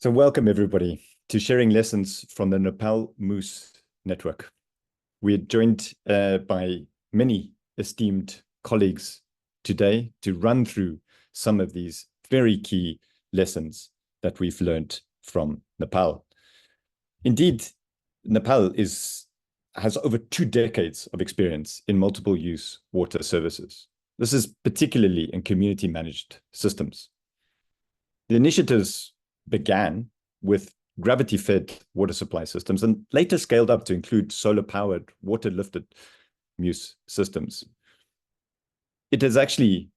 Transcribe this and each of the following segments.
So welcome everybody to sharing lessons from the Nepal MUS Network. We are joined by many esteemed colleagues today to run through some of these very key lessons that we've learned from Nepal. Indeed, Nepal has over 2 decades of experience in multiple use water services. This is particularly in community managed systems. The initiatives began with gravity-fed water supply systems and later scaled up to include solar-powered, water-lifted MUS systems. It has actually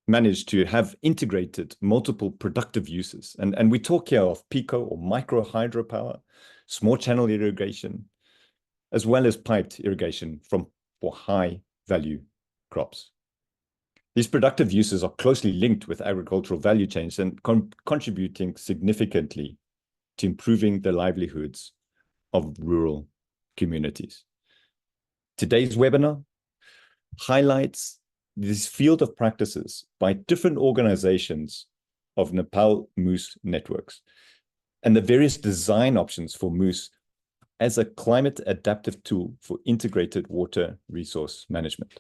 managed to have integrated multiple productive uses. And we talk here of pico or micro hydropower, small channel irrigation, as well as piped irrigation for high-value crops. These productive uses are closely linked with agricultural value chains and contributing significantly to improving the livelihoods of rural communities. Today's webinar highlights this field of practices by different organizations of Nepal MUS networks and the various design options for MUS as a climate adaptive tool for integrated water resource management.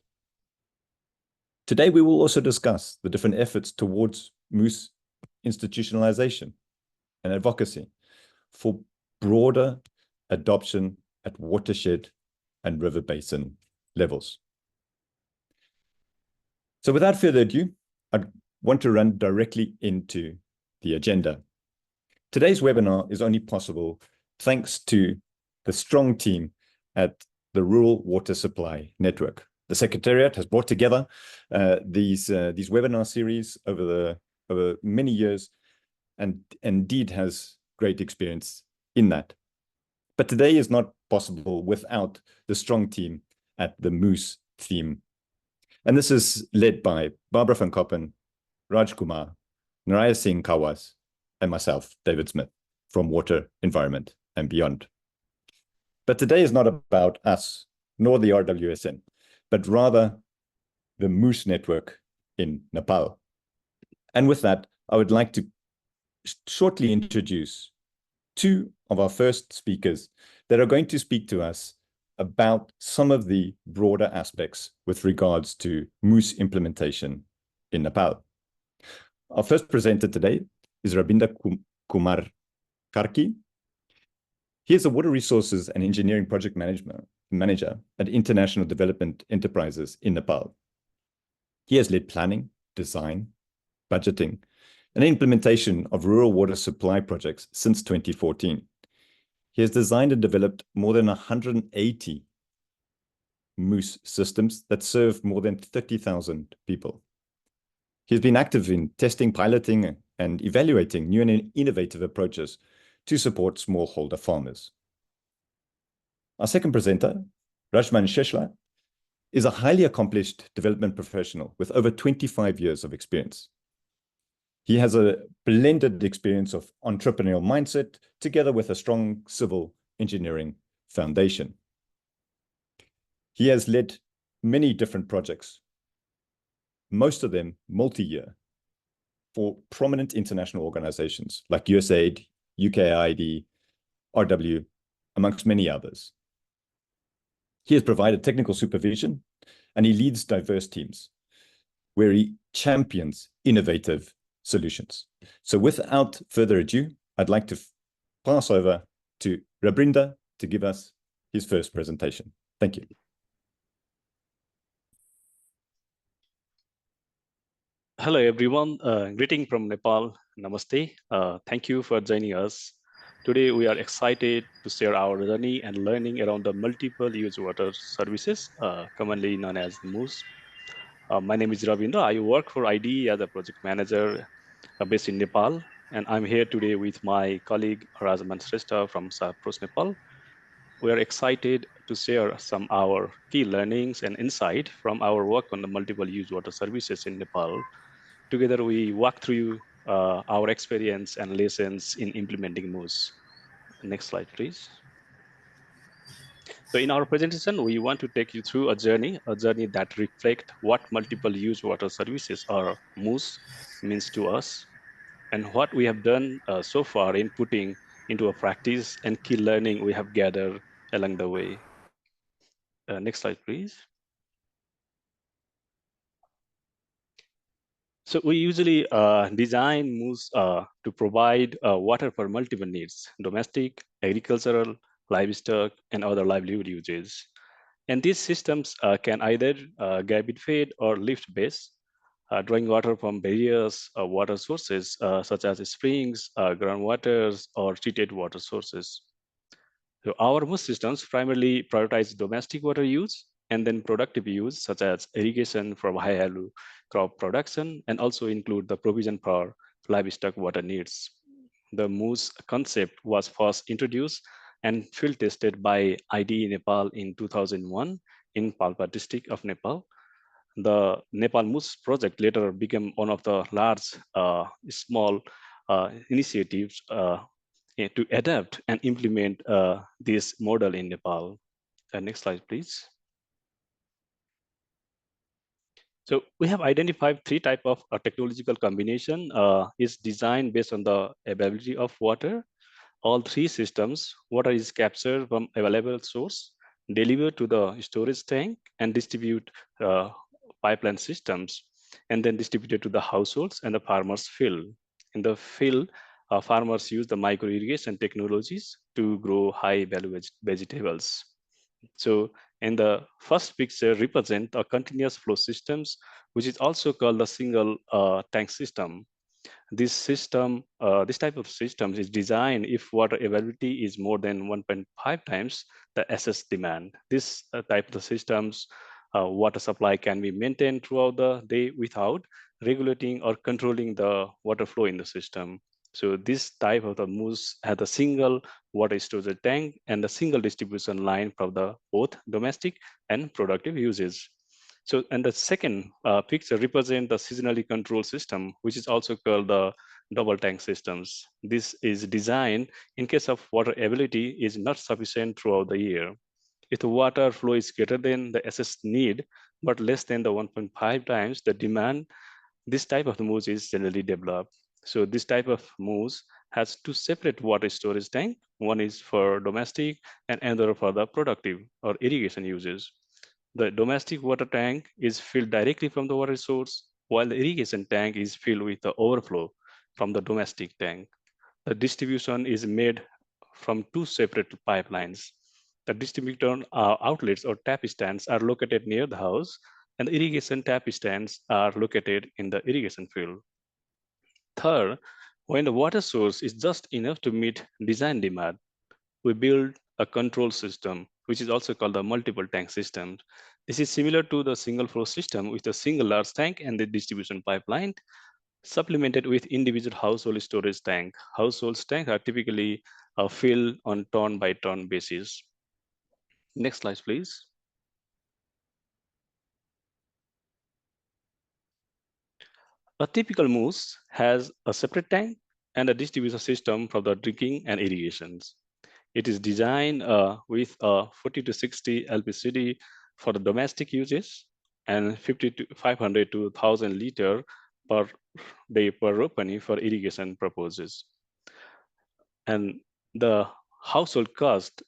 Today, we will also discuss the different efforts towards MUS institutionalization and advocacy for broader adoption at watershed and river basin levels. So without further ado, I want to run directly into the agenda. Today's webinar is only possible thanks to the strong team at the Rural Water Supply Network. The Secretariat has brought together these webinar series over many years and indeed has great experience in that. But today is not possible without the strong team at the MUS theme. And this is led by Barbara van Koppen, Raj Kumar, Naraya Singh Kawas, and myself, David Smith, from Water, Environment, and Beyond. But today is not about us, nor the RWSN, but rather the MUS network in Nepal. And with that, I would like to shortly introduce 2 of our first speakers that are going to speak to us about some of the broader aspects with regards to MUS implementation in Nepal. Our first presenter today is Rabinda Kumar Karki. He is a water resources and engineering project manager at International Development Enterprises in Nepal. He has led planning, design, budgeting, and implementation of rural water supply projects since 2014. He has designed and developed more than 180 MUS systems that serve more than 30,000 people. He's been active in testing, piloting, and evaluating new and innovative approaches to support smallholder farmers. Our second presenter, Rajman Sheshla, is a highly accomplished development professional with over 25 years of experience. He has a blended experience of entrepreneurial mindset together with a strong civil engineering foundation. He has led many different projects, most of them multi-year, for prominent international organizations like USAID, UKID, RW, amongst many others. He has provided technical supervision and he leads diverse teams where he champions innovative solutions. So without further ado, I'd like to pass over to Rabinda to give us his first presentation. Thank you. Hello, everyone. Greeting from Nepal. Namaste. Thank you for joining us. Today, we are excited to share our journey and learning around the multiple use water services, commonly known as MUS. My name is Ravindra. I work for IDE as a project manager based in Nepal. And I'm here today with my colleague, Rajman Shrestha from Cyprus, Nepal. We are excited to share some of our key learnings and insight from our work on the multiple use water services in Nepal. Together, we walk through our experience and lessons in implementing MUS. Next slide, please. So in our presentation, we want to take you through a journey that reflects what multiple use water services or MUS means to us. and what we have done so far in putting into a practice and key learning we have gathered along the way. Next slide, please. So we usually design MUS to provide water for multiple needs: domestic, agricultural, livestock, and other livelihood uses. And these systems can either gravity fed or lift base, drawing water from various water sources such as springs, groundwaters, or treated water sources. So our MUS systems primarily prioritize domestic water use and then productive use, such as irrigation for high-value crop production, and also include the provision for livestock water needs. The MUS concept was first introduced and field tested by IDE Nepal in 2001 in Palpa district of Nepal. The Nepal MUS project later became one of the large, small initiatives to adapt and implement this model in Nepal. Next slide, please. So we have identified three types of technological combination. Is designed based on the availability of water. All three systems, water is captured from available source, delivered to the storage tank, and distribute pipeline systems, and then distributed to the households and the farmers' field. In the field, farmers use the micro irrigation technologies to grow high value vegetables. So in the first picture represent a continuous flow systems, which is also called the single tank system. This system, this type of system is designed if water availability is more than 1.5 times the assessed demand. This type of systems, water supply can be maintained throughout the day without regulating or controlling the water flow in the system. So this type of the MUS has a single water storage tank and a single distribution line for the both domestic and productive uses. So, and the second picture represent the seasonally controlled system, which is also called the double tank systems. This is designed in case of water availability is not sufficient throughout the year. If the water flow is greater than the assessed need, but less than the 1.5 times the demand, this type of the MUS is generally developed. So this type of MUS has two separate water storage tank. One is for domestic and another for the productive or irrigation uses. The domestic water tank is filled directly from the water source, while the irrigation tank is filled with the overflow from the domestic tank. The distribution is made from two separate pipelines. The distributor outlets or tap stands are located near the house, and the irrigation tap stands are located in the irrigation field. Third, when the water source is just enough to meet design demand, we build a control system, which is also called the multiple tank system. This is similar to the single flow system with a single large tank and the distribution pipeline, supplemented with individual household storage tank. Household tanks are typically filled on ton by ton basis. Next slide, please. A typical MUS has a separate tank and a distribution system for the drinking and irrigations. It is designed with 40 to 60 LPCD for the domestic uses and 50 to 500 to 1,000 liter per day per ropery for irrigation purposes. And the household cost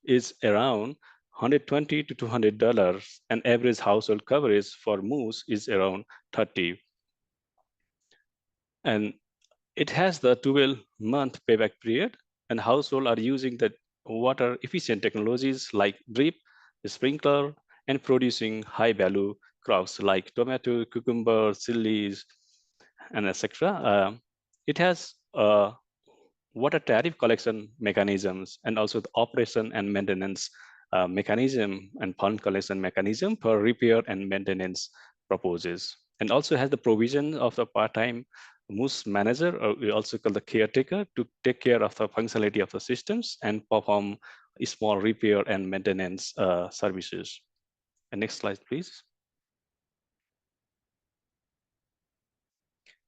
is around $120 to $200, and average household coverage for MUS is around 30. And it has the 12-month payback period, and households are using the water efficient technologies like drip, sprinkler, and producing high value crops like tomato, cucumber, chilies, and etc. It has water tariff collection mechanisms and also the operation and maintenance mechanism and fund collection mechanism for repair and maintenance purposes. And also has the provision of the part-time MUS manager, or we also call the caretaker, to take care of the functionality of the systems and perform small repair and maintenance services. And next slide, please.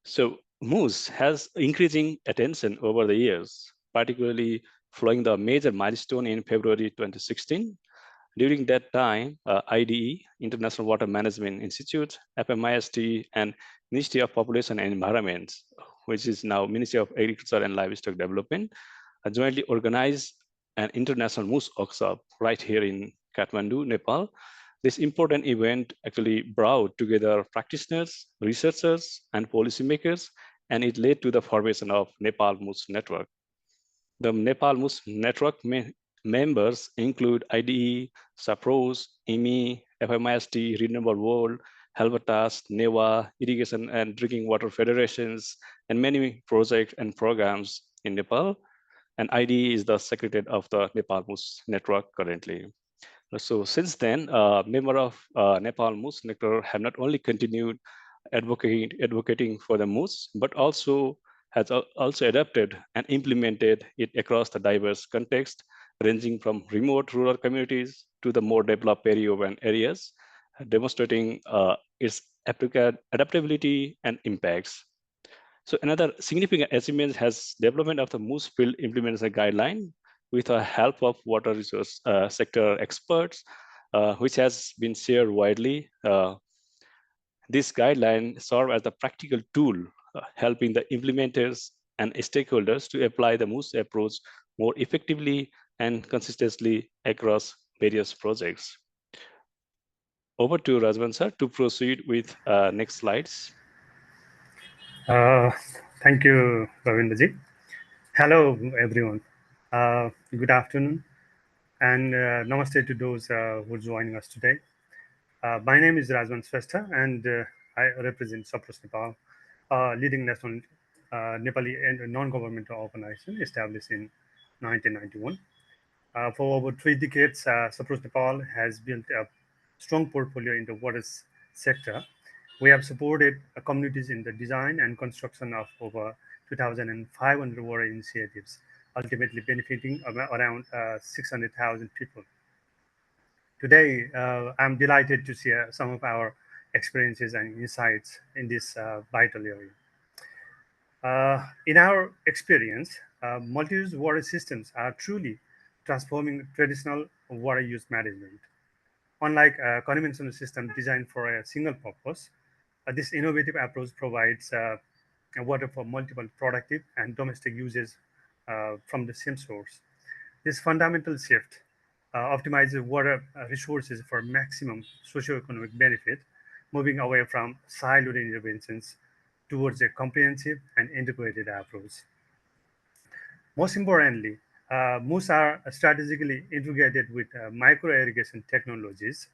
So MUS has increasing attention over the years, particularly following the major milestone in February 2016. During that time, IDE, International Water Management Institute, FMIST, and Ministry of Population and Environment, which is now Ministry of Agriculture and Livestock Development, jointly organized an international MUS workshop right here in Kathmandu, Nepal. This important event actually brought together practitioners, researchers, and policymakers, and it led to the formation of Nepal MUS Network. The Nepal MUS Network members include IDE, SAPROS, IMI, FMIST, Renewable World, Helvetas, NEWA, Irrigation and Drinking Water Federations, and many projects and programs in Nepal. And IDE is the secretary of the Nepal MUS Network currently. So since then, members of Nepal MUS Network have not only continued advocating for the MUS, but also has also adapted and implemented it across the diverse context, ranging from remote rural communities to the more developed peri-urban areas, demonstrating its adaptability and impacts. So another significant achievement has development of the MUS field implementation guideline with the help of water resource sector experts, which has been shared widely. This guideline serves as a practical tool, helping the implementers and stakeholders to apply the MUS approach more effectively and consistently across various projects. Over to Rajvan sir to proceed with next slides. Thank you, Ravindraji. Hello, everyone. Good afternoon, and namaste to those who are joining us today. My name is Rajvan Swesta, and I represent SAPROS Nepal, leading national Nepali and non-governmental organization established in 1991. For over 3 decades, SAPROS Nepal has built a strong portfolio in the water sector. We have supported communities in the design and construction of over 2,500 water initiatives, ultimately benefiting around 600,000 people. Today, I'm delighted to share some of our experiences and insights in this vital area. In our experience, multi-use water systems are truly transforming traditional water use management. Unlike a conventional system designed for a single purpose, this innovative approach provides water for multiple productive and domestic uses from the same source. This fundamental shift optimizes water resources for maximum socioeconomic benefit, moving away from siloed interventions towards a comprehensive and integrated approach. Most importantly, MUS are strategically integrated with micro irrigation technologies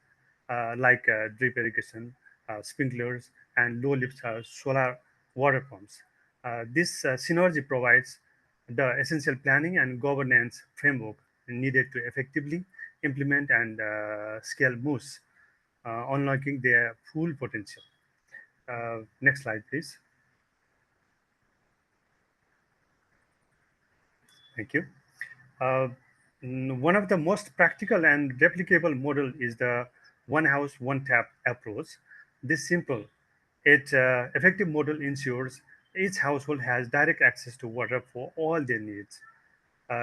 like drip irrigation, sprinklers, and low lift solar water pumps. This synergy provides the essential planning and governance framework needed to effectively implement and scale MUS, unlocking their full potential. Next slide, please. Thank you. Uh, One of the most practical and replicable model is the one house, one tap approach. This simple, yet effective model ensures each household has direct access to water for all their needs.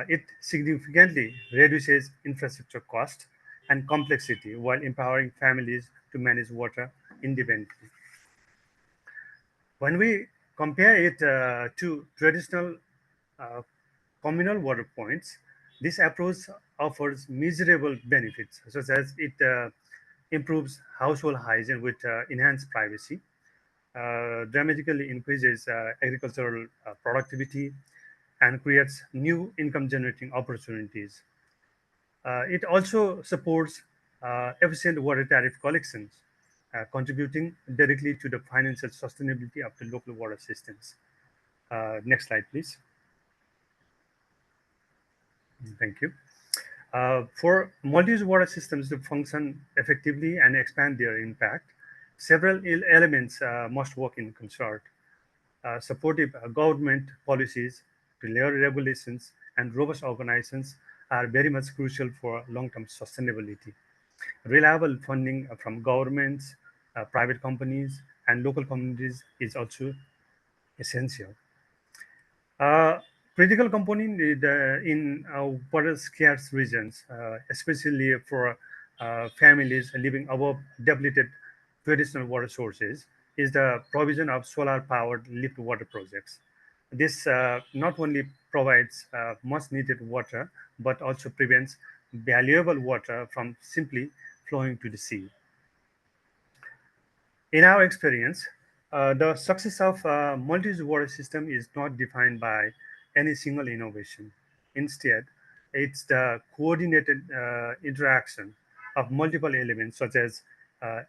It significantly reduces infrastructure cost and complexity while empowering families to manage water independently. When we compare it to traditional uh, communal water points, this approach offers measurable benefits, such as it improves household hygiene with enhanced privacy, dramatically increases agricultural productivity, and creates new income generating opportunities. It also supports efficient water tariff collections, contributing directly to the financial sustainability of the local water systems. Next slide, please. Thank you. For multi-use water systems to function effectively and expand their impact, several elements must work in concert. Supportive government policies, clear regulations, and robust organizations are very much crucial for long-term sustainability. Reliable funding from governments, private companies, and local communities is also essential. Uh, Critical component in water scarce regions, especially for families living above depleted traditional water sources, is the provision of solar-powered lift water projects. This not only provides much needed water, but also prevents valuable water from simply flowing to the sea. In our experience, the success of a multi-use water system is not defined by any single innovation. Instead, it's the coordinated interaction of multiple elements such as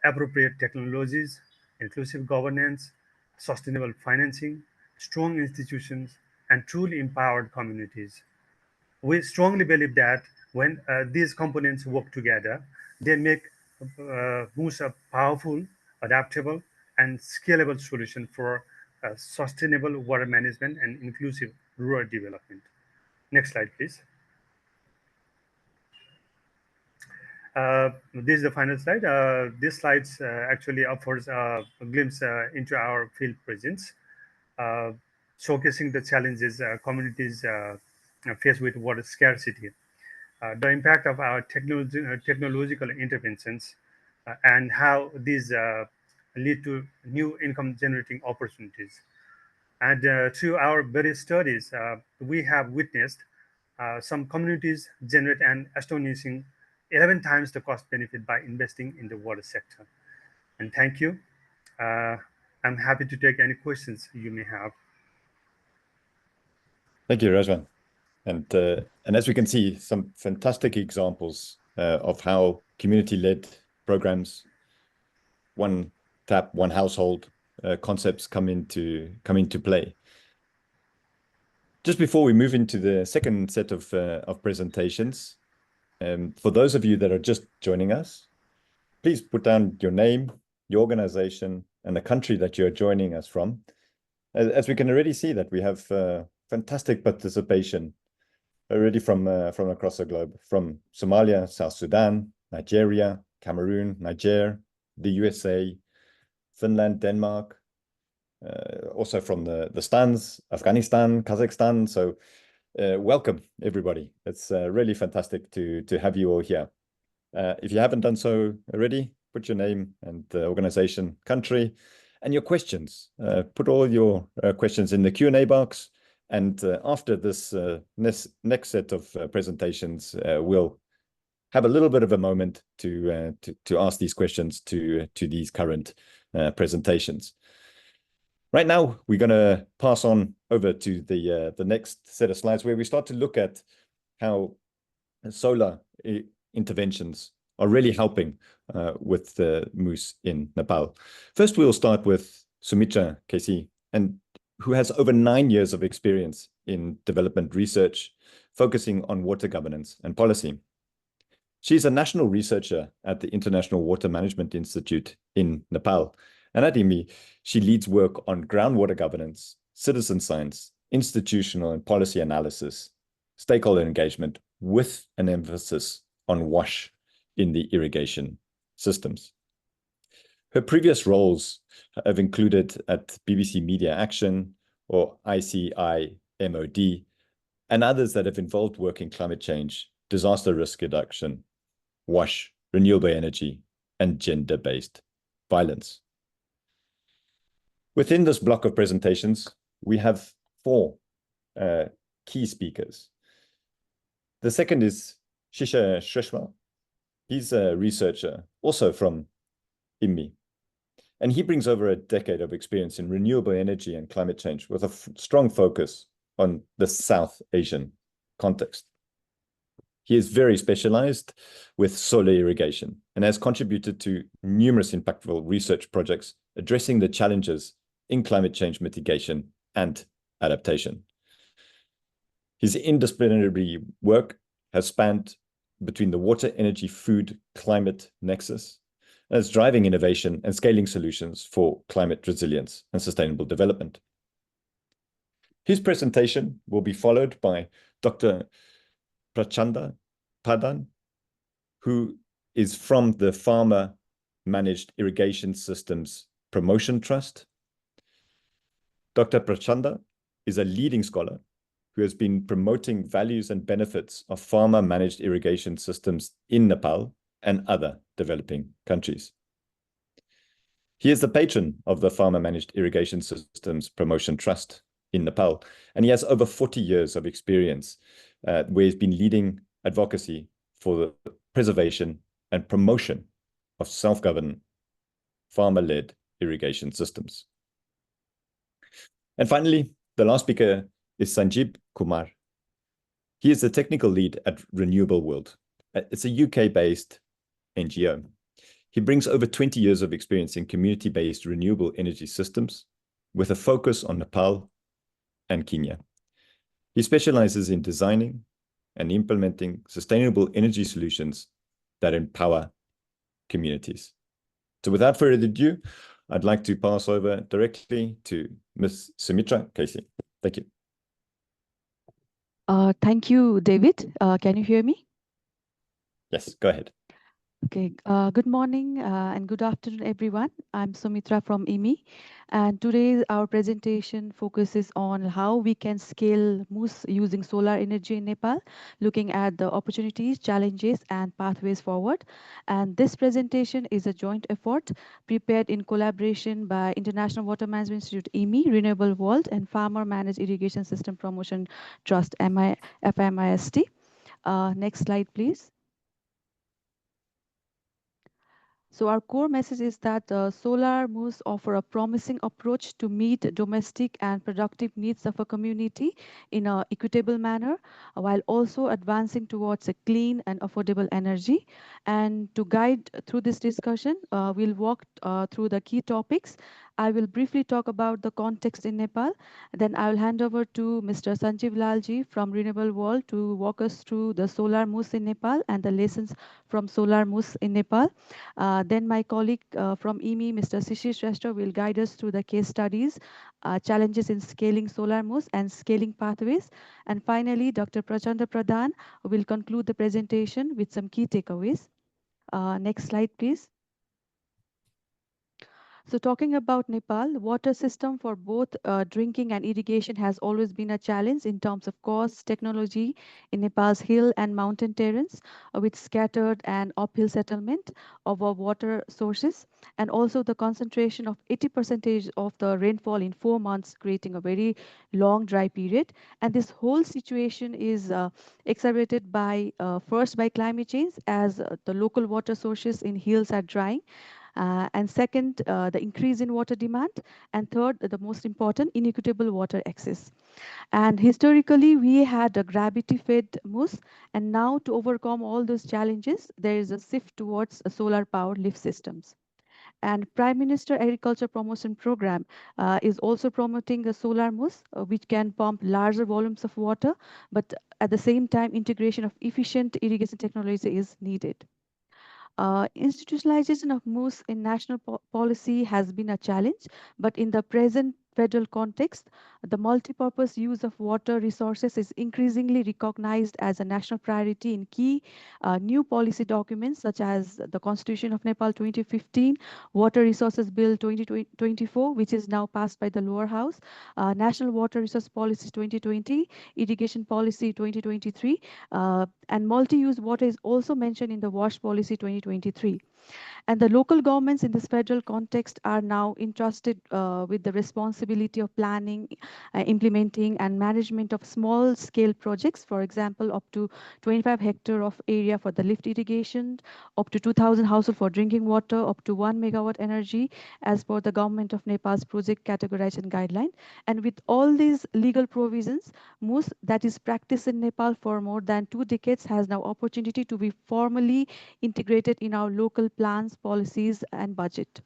appropriate technologies, inclusive governance, sustainable financing, strong institutions, and truly empowered communities. We strongly believe that when these components work together, they make MUS a powerful, adaptable, and scalable solution for sustainable water management and inclusive rural development. Next slide, please. This is the final slide. This slide actually offers a glimpse into our field presence, uh, showcasing the challenges communities face with water scarcity, the impact of our technological interventions, and how these lead to new income generating opportunities. And through our various studies, we have witnessed some communities generate an astonishing 11 times the cost benefit by investing in the water sector. And thank you. Uh, I'm happy to take any questions you may have. Thank you, Rajwan. And as we can see, some fantastic examples of how community-led programs, one tap, one household concepts come into play. Just before we move into the second set of presentations, for those of you that are just joining us, please put down your name, your organization, and the country that you're joining us from. As we can already see that we have fantastic participation already from across the globe, from Somalia, South Sudan, Nigeria, Cameroon, Niger, the USA, Finland, Denmark, also from the stands, Afghanistan, Kazakhstan. So welcome, everybody. It's really fantastic to have you all here. If you haven't done so already, put your name and the organization, country, and your questions. Put all your questions in the Q&A box. And after this next set of presentations, we'll have a little bit of a moment to ask these questions to these current presentations. Right now, we're going to pass on over to the next set of slides where we start to look at how solar interventions are really helping with the MUS in Nepal. First, we'll start with Sumitra KC, and who has over 9 years of experience in development research, focusing on water governance and policy. She's a national researcher at the International Water Management Institute in Nepal. And at IMI, she leads work on groundwater governance, citizen science, institutional and policy analysis, stakeholder engagement, with an emphasis on WASH in the irrigation systems. Her previous roles have included at BBC Media Action or ICI MOD, and others that have involved work in climate change, disaster risk reduction, WASH, renewable energy, and gender-based violence. Within this block of presentations, we have 4 key speakers. The second is Shisha Shreshma. He's a researcher, also from IMI. And he brings over a decade of experience in renewable energy and climate change with a strong focus on the South Asian context. He is very specialized with solar irrigation and has contributed to numerous impactful research projects addressing the challenges in climate change mitigation and adaptation. His interdisciplinary work has spanned between the water, energy, food, climate nexus, as driving innovation and scaling solutions for climate resilience and sustainable development. His presentation will be followed by Dr. Prachanda Padan, who is from the Farmer Managed Irrigation Systems Promotion Trust. Dr. Prachanda is a leading scholar who has been promoting values and benefits of farmer-managed irrigation systems in Nepal and other developing countries. He is the patron of the Farmer Managed Irrigation Systems Promotion Trust, in Nepal. And he has over 40 years of experience where he's been leading advocacy for the preservation and promotion of self-governed, farmer-led irrigation systems. And finally, the last speaker is Sanjeev Kumar. He is the technical lead at Renewable World. It's a UK-based NGO. He brings over 20 years of experience in community-based renewable energy systems with a focus on Nepal and Kenya. He specializes in designing and implementing sustainable energy solutions that empower communities. So without further ado, I'd like to pass over directly to Ms. Sumitra Casey. Thank you. Thank you, David. Can you hear me? Yes, go ahead. Okay, good morning and good afternoon, everyone. I'm Sumitra from IMI, and today our presentation focuses on how we can scale MUS using solar energy in Nepal, looking at the opportunities, challenges, and pathways forward. And this presentation is a joint effort prepared in collaboration by International Water Management Institute, IMI, Renewable World, and Farmer Managed Irrigation System Promotion Trust, FMIST. Next slide, please. So our core message is that solar MUS offer a promising approach to meet domestic and productive needs of a community in an equitable manner, while also advancing towards a clean and affordable energy. And to guide through this discussion, we'll walk through the key topics. I will briefly talk about the context in Nepal. Then I will hand over to Mr. Sanjeev Lalji from Renewable World to walk us through the solar MUS in Nepal and the lessons from solar MUS in Nepal. Then my colleague from IMI, Mr. Sishir Shrestha, will guide us through the case studies, challenges in scaling solar MUS and scaling pathways. And finally, Dr. Prachanda Pradhan will conclude the presentation with some key takeaways. Next slide, please. So talking about Nepal, water system for both drinking and irrigation has always been a challenge in terms of cost, technology in Nepal's hill and mountain terrains with scattered and uphill settlement of our water sources, and also the concentration of 80% of the rainfall in 4 months, creating a very long dry period. And this whole situation is exacerbated by first by climate change, as the local water sources in hills are drying. And second, the increase in water demand. And third, the most important, inequitable water access. And historically, we had a gravity-fed MUS. And now to overcome all those challenges, there is a shift towards solar power lift systems. And Prime Minister Agriculture Promotion Program is also promoting a solar MUS, which can pump larger volumes of water, but at the same time, integration of efficient irrigation technology is needed. Institutionalization of MUS in national policy has been a challenge, but in the present federal context, the multi-purpose use of water resources is increasingly recognized as a national priority in key new policy documents such as the Constitution of Nepal 2015, Water Resources Bill 2024, which is now passed by the lower house, National Water Resource Policy 2020, Irrigation Policy 2023, and multi-use water is also mentioned in the WASH Policy 2023. And the local governments in this federal context are now entrusted with the responsibility of planning, implementing, and management of small-scale projects, for example, up to 25 hectare of area for the lift irrigation, up to 2,000 households for drinking water, up to 1 megawatt energy, as per the government of Nepal's project categorization guideline. And with all these legal provisions, MUS that is practiced in Nepal for more than 2 decades has now opportunity to be formally integrated in our local plans, policies, and budget.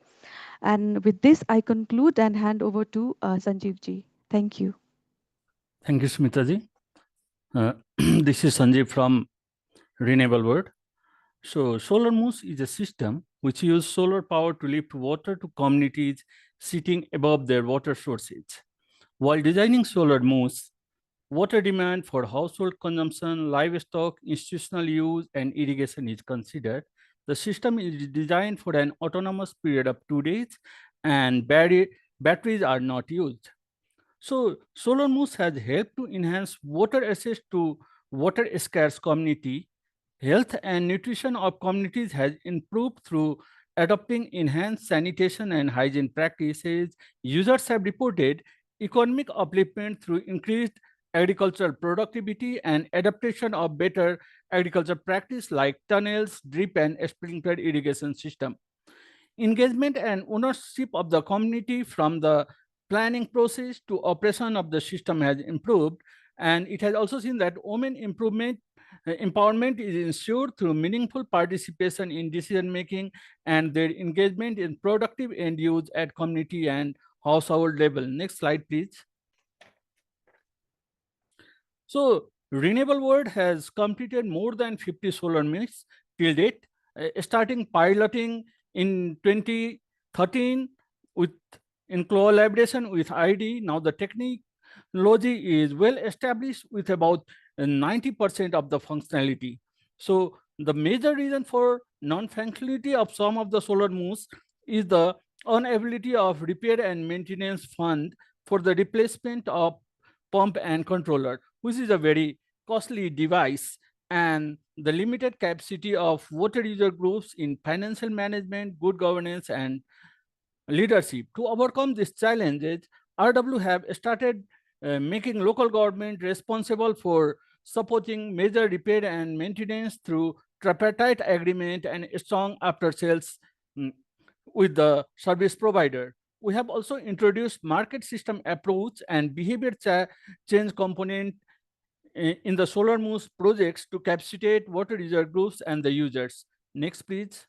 And with this, I conclude and hand over to Sanjeev ji. Thank you. Thank you, Smita ji. This is Sanjeev from Renewable World. So solar MUS is a system which uses solar power to lift water to communities sitting above their water sources. While designing solar MUS, water demand for household consumption, livestock, institutional use, and irrigation is considered. The system is designed for an autonomous period of 2 days, and batteries are not used. So solar MUS has helped to enhance water access to water-scarce community. Health and nutrition of communities has improved through adopting enhanced sanitation and hygiene practices. Users have reported economic upliftment through increased agricultural productivity and adaptation of better agriculture practice like tunnels, drip and sprinkler irrigation system. Engagement and ownership of the community from the planning process to operation of the system has improved, and it has also seen that women empowerment is ensured through meaningful participation in decision making and their engagement in productive end use at community and household level. Next slide, please. So Renewable World has completed more than 50 solar MUS till date, starting piloting in 2013 in collaboration with ID. Now the technology is well established with about 90% of the functionality. So the major reason for non-functionality of some of the solar MUS is the inability of repair and maintenance fund for the replacement of pump and controller, which is a very costly device, and the limited capacity of water user groups in financial management, good governance, and leadership. To overcome these challenges, RW have started making local government responsible for supporting major repair and maintenance through tripartite agreement and strong after sales with the service provider. We have also introduced market system approach and behavior change component in the solar MUS projects to capacity water user groups and the users. Next, please.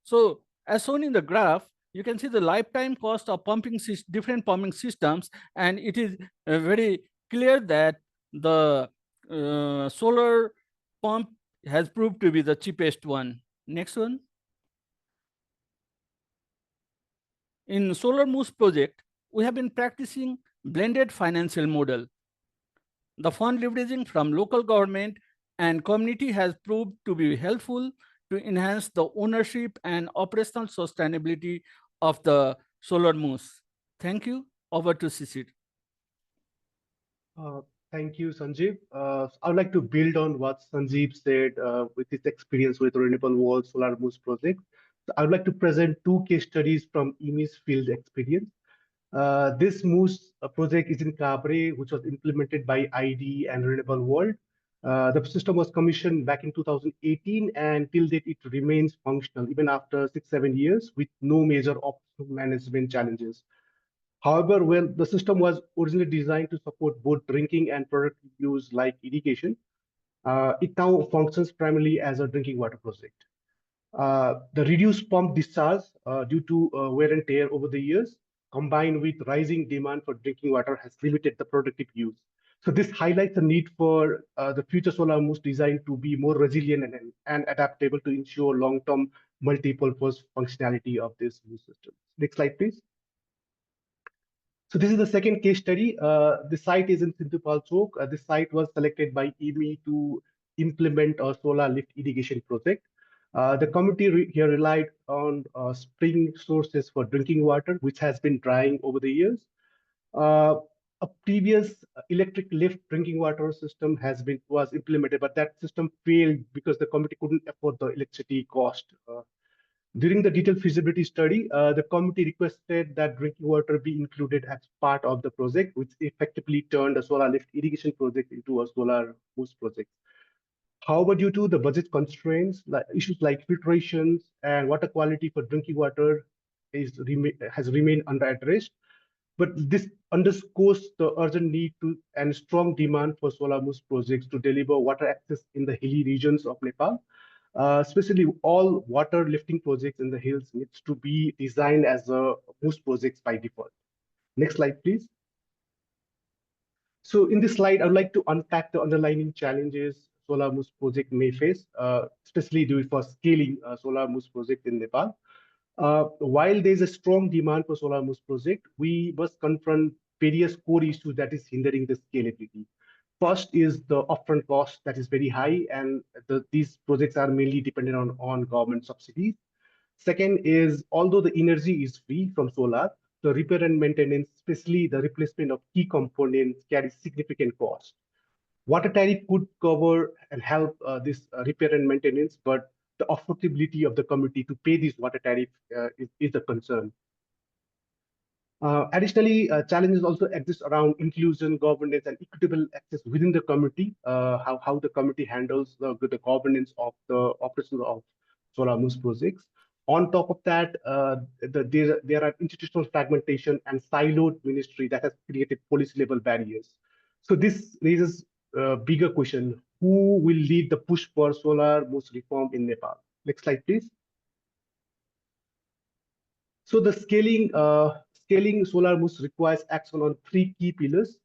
So as shown in the graph, you can see the lifetime cost of different pumping systems, and it is very clear that the solar pump has proved to be the cheapest one. Next one. In solar MUS project, we have been practicing blended financial model. The fund leveraging from local government and community has proved to be helpful to enhance the ownership and operational sustainability of the solar MUS. Thank you. Over to Sisir. Thank you, Sanjeev. I would like to build on what Sanjeev said with his experience with Renewable World Solar MUS project. So I would like to present two case studies from EMI's field experience. This MUS project is in Cabre, which was implemented by ID and Renewable World. The system was commissioned back in 2018, and till date it remains functional even after 6-7 years with no major operational management challenges. However, when the system was originally designed to support both drinking and product use like irrigation, it now functions primarily as a drinking water project. The reduced pump discharge due to wear and tear over the years, combined with rising demand for drinking water, has limited the productive use. So this highlights the need for the future solar MUS design to be more resilient and adaptable to ensure long-term multi-purpose functionality of this MUS system. Next slide, please. So this is the second case study. The site is in Sindhupal Chowk. This site was selected by EMI to implement a solar lift irrigation project. The community here relied on spring sources for drinking water, which has been drying over the years. A previous electric lift drinking water system was implemented, but that system failed because the community couldn't afford the electricity cost. During the detailed feasibility study, the committee requested that drinking water be included as part of the project, which effectively turned a solar lift irrigation project into a solar MUS project. However, due to the budget constraints, issues like filtrations and water quality for drinking water has remained unaddressed. But this underscores the urgent need and strong demand for solar MUS projects to deliver water access in the hilly regions of Nepal. Especially all water lifting projects in the hills needs to be designed as a MUS projects by default. Next slide, please. So in this slide, I would like to unpack the underlying challenges solar MUS project may face, especially for scaling solar MUS project in Nepal. While there is a strong demand for solar MUS project, we must confront various core issues that is hindering the scalability. First is the upfront cost that is very high, and these projects are mainly dependent on government subsidies. Second is, although the energy is free from solar, the repair and maintenance, especially the replacement of key components, carries significant cost. Water tariff could cover and help this repair and maintenance, but the affordability of the community to pay this water tariff is a concern. Additionally, challenges also exist around inclusion, governance, and equitable access within the community, how the community handles the governance of the operation of solar MUS projects. On top of that, there are institutional fragmentation and siloed ministry that has created policy-level barriers. So this raises a bigger question: who will lead the push for solar MUS reform in Nepal? Next slide, please. So the scaling solar MUS requires action on 3 key pillars.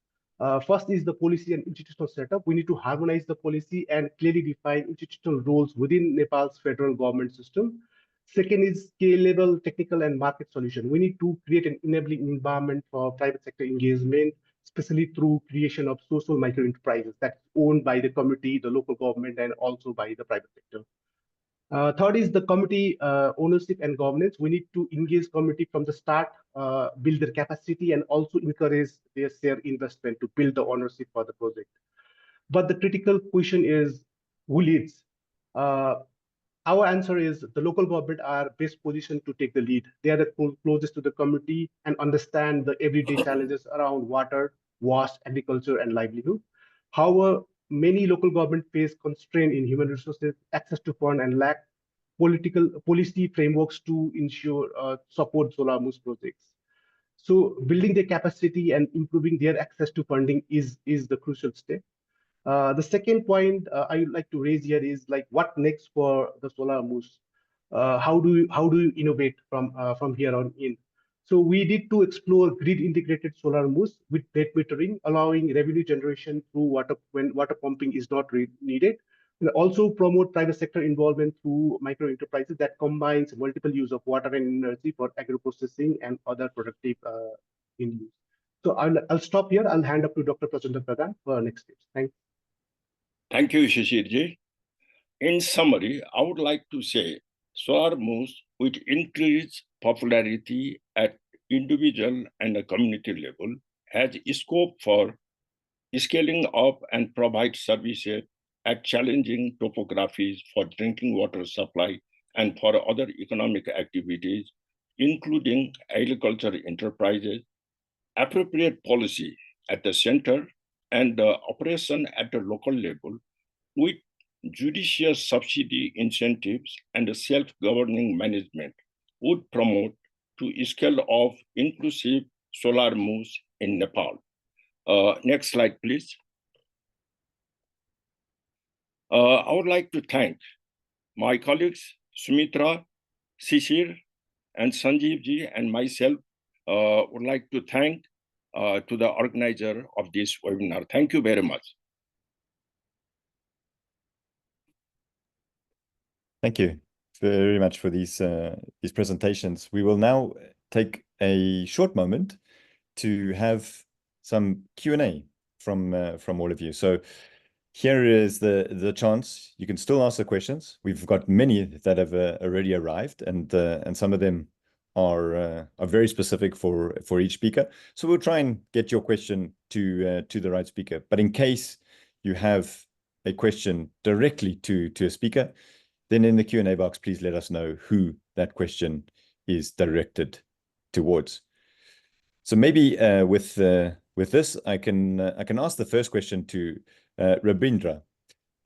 First is the policy and institutional setup. We need to harmonize the policy and clearly define institutional roles within Nepal's federal government system. Second is scalable technical and market solution. We need to create an enabling environment for private sector engagement, especially through creation of social micro enterprises that's owned by the community, the local government, and also by the private sector. Third is the community ownership and governance. We need to engage community from the start, build their capacity, and also encourage their share investment to build the ownership for the project. But the critical question is, who leads? Our answer is the local government are best positioned to take the lead. They are the closest to the community and understand the everyday challenges around water, waste, agriculture, and livelihood. However, many local government face constraint in human resources, access to fund, and lack policy frameworks to ensure support solar MUS projects. So building their capacity and improving their access to funding is the crucial step. The second point I would like to raise here is like what next for the solar MUS? How do you innovate from here on in? So we need to explore grid integrated solar MUS with net metering, allowing revenue generation through when water pumping is not needed. And also promote private sector involvement through micro enterprises that combines multiple use of water and energy for agro-processing and other productive in use. So I'll stop here. I'll hand up to Dr. Prachanda Pradhan for next steps. Thanks. Thank you, Shishirji. In summary, I would like to say solar MUS with increased popularity at individual and a community level has scope for scaling up and provide services at challenging topographies for drinking water supply and for other economic activities, including agriculture enterprises, appropriate policy at the center, and the operation at the local level with judicious subsidy incentives and self-governing management would promote to scale of inclusive solar MUS in Nepal. Next slide, please. I would like to thank my colleagues, Sumitra, Shishir, and Sanjeev ji, and myself would like to thank to the organizer of this webinar. Thank you very much. Thank you very much for these presentations. We will now take a short moment to have some Q&A from all of you. So here is the chance. You can still ask the questions. We've got many that have already arrived, and some of them are very specific for each speaker. So we'll try and get your question to the right speaker. But in case you have a question directly to a speaker, then in the Q&A box, please let us know who that question is directed towards. So maybe with this, I can ask the first question to Rabindra.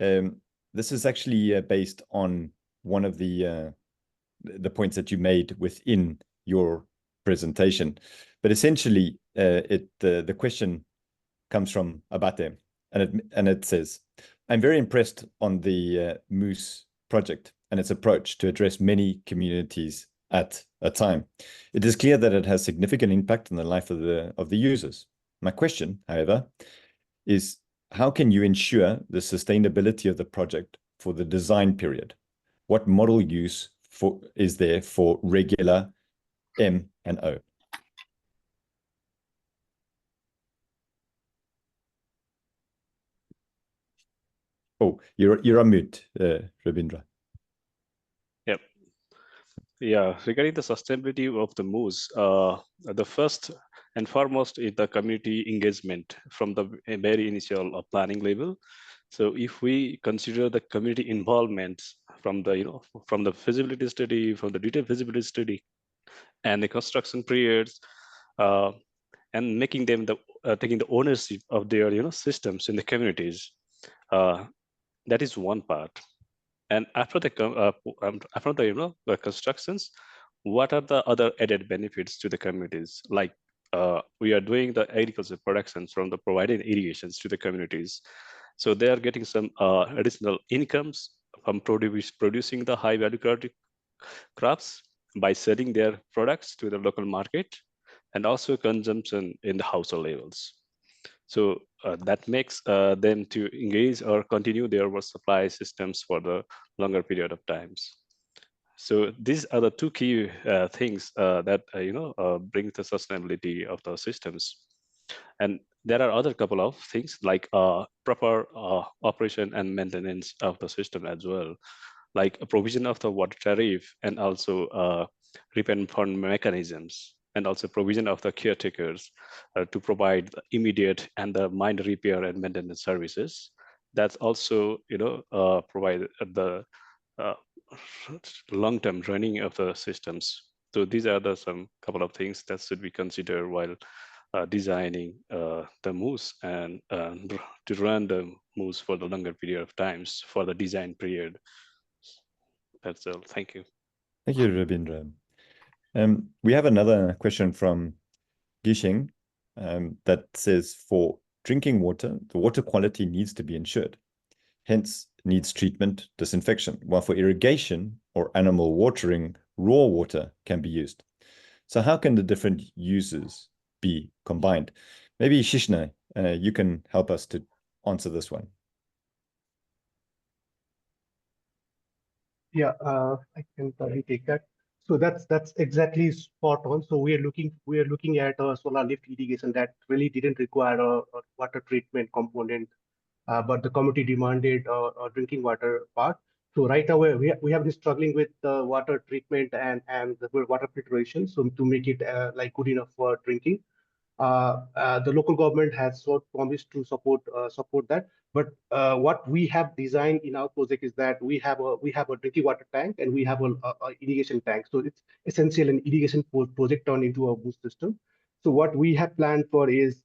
This is actually based on one of the points that you made within your presentation, but essentially the question comes from Abate, and it says, "I'm very impressed on the MUS project and its approach to address many communities at a time. It is clear that it has significant impact on the life of the users. My question, however, is how can you ensure the sustainability of the project for the design period? What model use is there for regular M and O?" Oh, you're on mute, Rabindra. Yep. Yeah, regarding the sustainability of the MUS, the first and foremost is the community engagement from the very initial planning level. So if we consider the community involvement from the from the feasibility study, from the detailed feasibility study, and the construction periods, and making them taking the ownership of their systems in the communities. That is one part. And after the the constructions, what are the other added benefits to the communities? Like we are doing the agriculture productions from the providing irrigations to the communities, so they are getting some additional incomes from producing the high value crops by selling their products to the local market, and also consumption in the household levels. So that makes them to engage or continue their water supply systems for the longer period of times. So these are the two key things that bring the sustainability of the systems. And there are other couple of things like proper operation and maintenance of the system as well, like a provision of the water tariff, and also repayment fund mechanisms, and also provision of the caretakers to provide immediate and the minor repair and maintenance services. That's also provide the long-term running of the systems. So these are some couple of things that should be considered while designing the MUS and to run the MUS for the longer period of times for the design period. That's all. Thank you. Thank you, Rabindra. We have another question from Gishing that says, for drinking water, the water quality needs to be ensured, hence needs treatment, disinfection, while for irrigation or animal watering, raw water can be used. So how can the different uses be combined? Maybe Shishna, you can help us to answer this one. Yeah, I can probably take that. So that's exactly spot on. So we are looking at a solar lift irrigation that really didn't require a water treatment component, but the community demanded a drinking water part. So right away we have been struggling with the water treatment and the water filtration, so to make it like good enough for drinking. The local government has promised to support that. But what we have designed in our project is that we have a drinking water tank and we have a irrigation tank. So it's essentially an irrigation project turned into a boost system. So what we have planned for is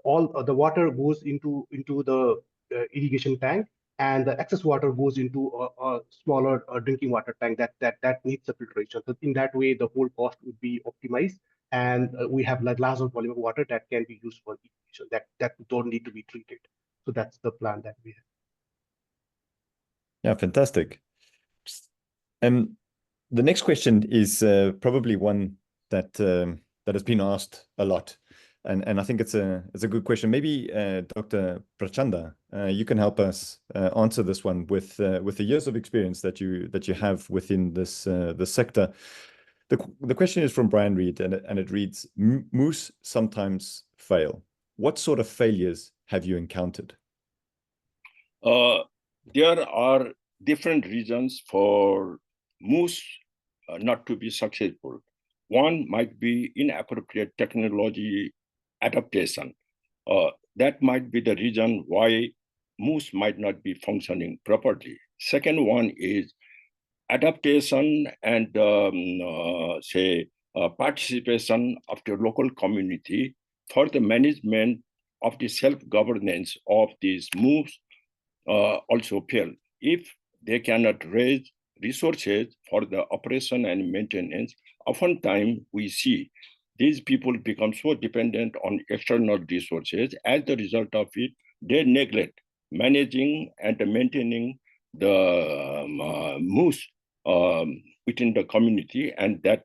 all the water goes into the irrigation tank, and the excess water goes into a smaller drinking water tank that needs a filtration. So in that way, the whole cost would be optimized, and we have like larger volume of water that can be used for irrigation that don't need to be treated. So that's the plan that we have. Yeah, fantastic. And the next question is probably one that that has been asked a lot, and I think it's a good question. Maybe Dr. Prachanda, you can help us answer this one with the years of experience that you have within this sector. The question is from Brian Reed, and it reads: MUS sometimes fail. What sort of failures have you encountered? There are different reasons for MUS not to be successful. One might be inappropriate technology adaptation. That might be the reason why MUS might not be functioning properly. Second one is adaptation and participation of the local community for the management of the self-governance of these MUS also fail. If they cannot raise resources for the operation and maintenance, oftentimes we see these people become so dependent on external resources. As the result of it, they neglect managing and maintaining the MUS within the community, and that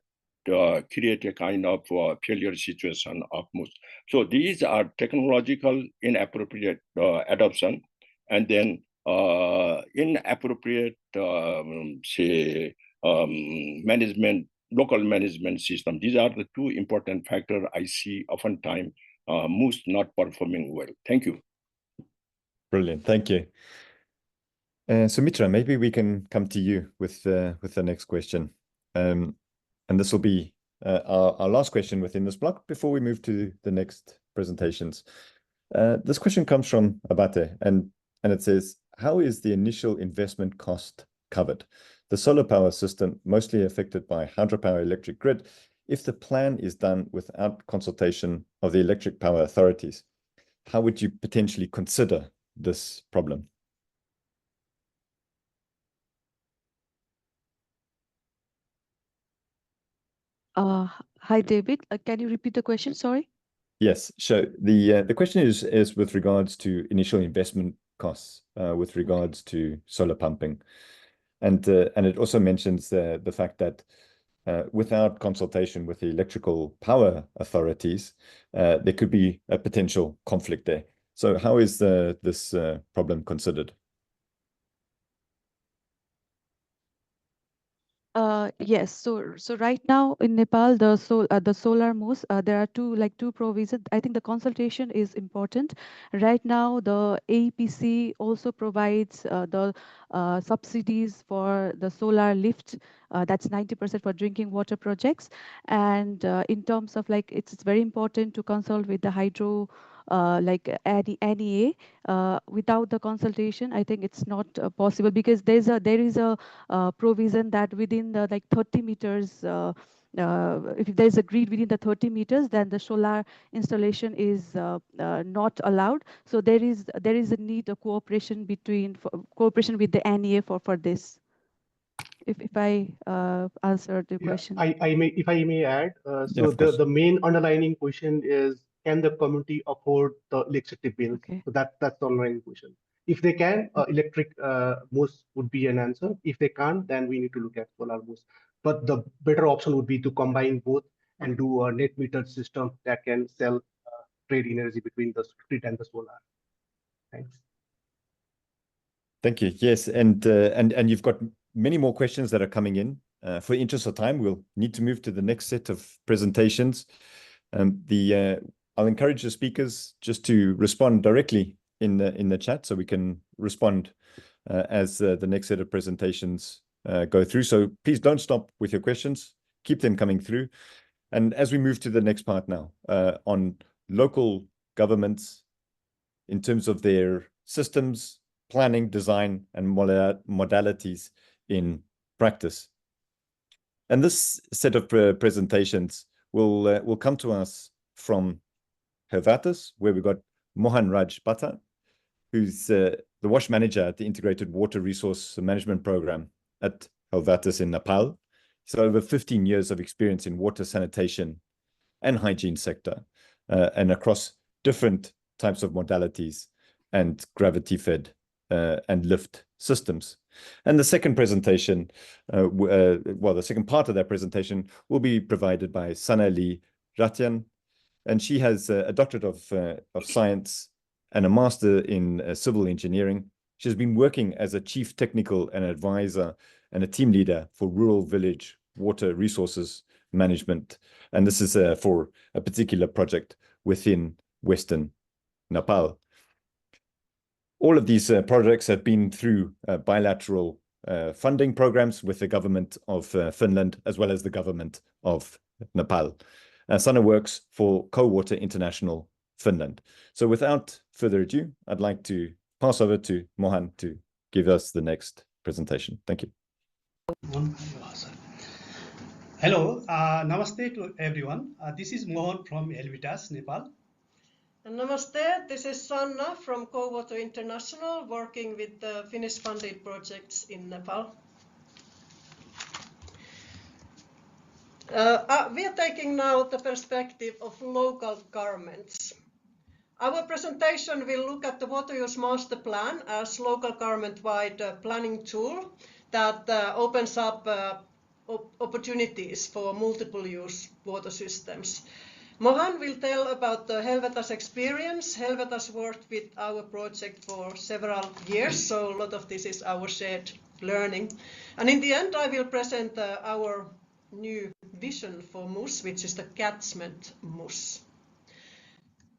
create a kind of failure situation of MUS. So these are technological inappropriate adoption, and then inappropriate management, local management system. These are the two important factors I see oftentimes MUS not performing well. Thank you. Brilliant, thank you. So Mitra, maybe we can come to you with the next question, and this will be our last question within this block before we move to the next presentations. This question comes from Abate, and it says: how is the initial investment cost covered? the solar power system mostly affected by hydropower electric grid if the plan is done without consultation of the electric power authorities? How would you potentially consider this problem? Hi, David. Can you repeat the question? Sorry. Yes. So the question is with regards to initial investment costs with regards to solar pumping, and it also mentions the fact that without consultation with the electrical power authorities, there could be a potential conflict there. So how is this problem considered? Yes. So right now in Nepal, the solar MUS, there are two provisions. I think the consultation is important. Right now, the AEPC also provides the subsidies for the solar lift. That's 90% for drinking water projects. And in terms of it's very important to consult with the hydro. NEA, without the consultation, I think it's not possible, because there is a provision that within the 30 meters, if there is a grid within the 30 meters, then the solar installation is not allowed. So there is a need of cooperation with the NEA for this. If I answered the question. If I may add, so the main underlining question is, can the community afford the electricity bills? Okay. So that's the underlying question. If they can, electric MUS would be an answer. If they can't, then we need to look at solar MUS. But the better option would be to combine both and do a net metered system that can sell trade energy between the grid and the solar. Thanks. Thank you. Yes, and you've got many more questions that are coming in. For interest of time, we'll need to move to the next set of presentations. I'll encourage the speakers just to respond directly in the chat, so we can respond as the next set of presentations go through. So please don't stop with your questions. Keep them coming through. And as we move to the next part now, on local governments in terms of their systems, planning, design, and modalities in practice. And this set of presentations will come to us from Hervatus, where we've got Mohan Raj Bhatta, who's the WASH manager at the Integrated Water Resource Management Program at Hervatus in Nepal. So over 15 years of experience in water sanitation and hygiene sector, and across different types of modalities and gravity-fed and lift systems. And the second presentation, the second part of that presentation will be provided by Sanali Ratyan, and she has a doctorate of science and a master in civil engineering. She has been working as a chief technical and advisor and a team leader for rural village water resources management. And this is for a particular project within Western Nepal. All of these projects have been through bilateral funding programs with the government of Finland, as well as the government of Nepal. Sana works for Co-Water International Finland. So without further ado, I'd like to pass over to Mohan to give us the next presentation. Thank you. Hello, namaste to everyone. This is Mohan from Helvetas, Nepal. Namaste, this is Sanna from Co-Water International, working with the Finnish funded projects in Nepal. We are taking now the perspective of local governments. Our presentation will look at the Water Use Master Plan as local government-wide planning tool that opens up opportunities for multiple use water systems. Mohan will tell about the Helvetas experience. Helvetas worked with our project for several years, so a lot of this is our shared learning. And in the end, I will present our new vision for MUS, which is the catchment MUS.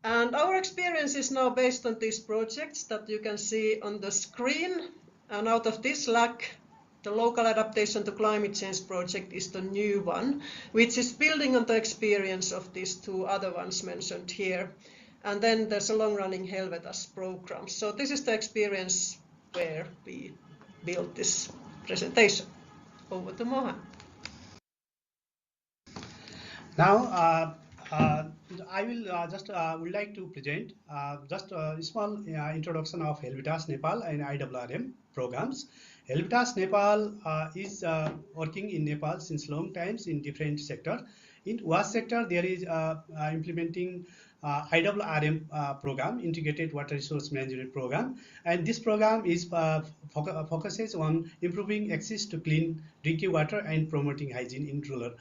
And our experience is now based on these projects that you can see on the screen. And out of this LAC, the Local Adaptation to Climate Change project is the new one, which is building on the experience of these two other ones mentioned here. And then there's a long-running Helvetas program. So this is the experience where we built this presentation. Over to Mohan. Now, I will would like to present just a small introduction of Helvitas Nepal and IWRM programs. Helvitas Nepal is working in Nepal since long times in different sectors. In WAS sector, there is implementing IWRM program, Integrated Water Resource Management Program, and this program is focuses on improving access to clean drinking water and promoting hygiene in rural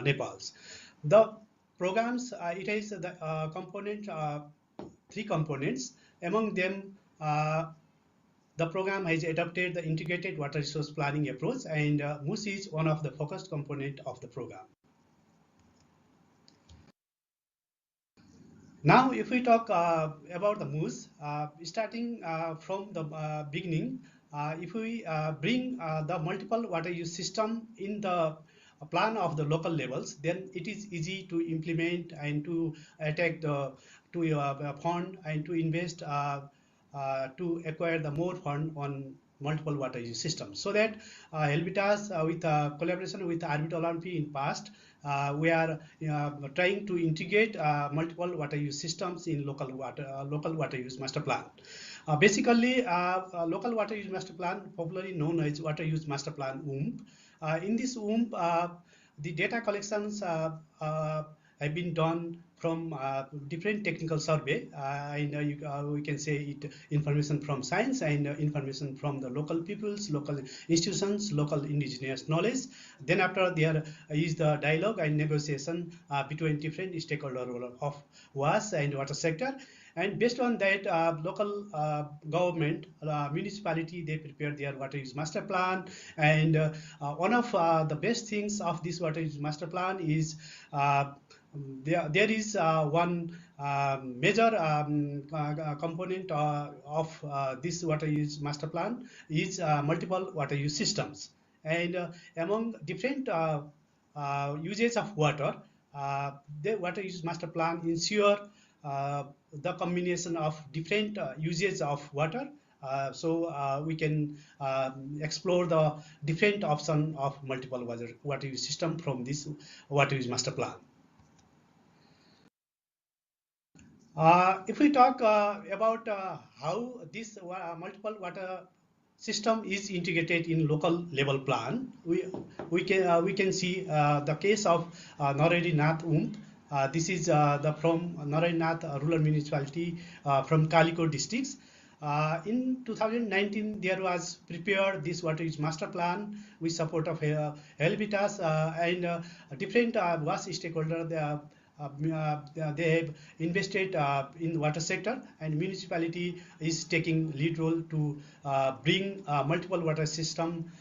Nepal's. The programs, it has the component, three components. Among them, the program has adopted the integrated water resource planning approach, and MUS is one of the focused component of the program. Now, if we talk about the MUS, starting from the beginning, if we bring the multiple water use system in the plan of the local levels, then it is easy to implement and to attack the fund and to invest to acquire the more fund on multiple water use systems. So that Helvitas with collaboration with RWSN in past, we are trying to integrate multiple water use systems in local water use master plan. Basically, local water use master plan, popularly known as water use master plan WUMP. In this WUMP, the data collections have been done from different technical survey, and we can say it information from science and information from the local peoples, local institutions, local indigenous knowledge. Then after there is the dialogue and negotiation between different stakeholders of WAS and water sector. And based on that, local government, municipality, they prepare their water use master plan. And one of the best things of this water use master plan is there is one major component of this water use master plan is multiple water use systems. And among different uses of water, the water use master plan ensure the combination of different uses of water, so we can explore the different option of multiple water use system from this water use master plan. If we talk about how this multiple water system is integrated in local level plan, we can see the case of Narayani Nath WUMP. This is from Narayani Nath rural municipality from Kalikot districts. In 2019, there was prepared this water use master plan with support of Helvitas and different WAS stakeholders. They have invested in water sector, and municipality is taking lead role to bring multiple water system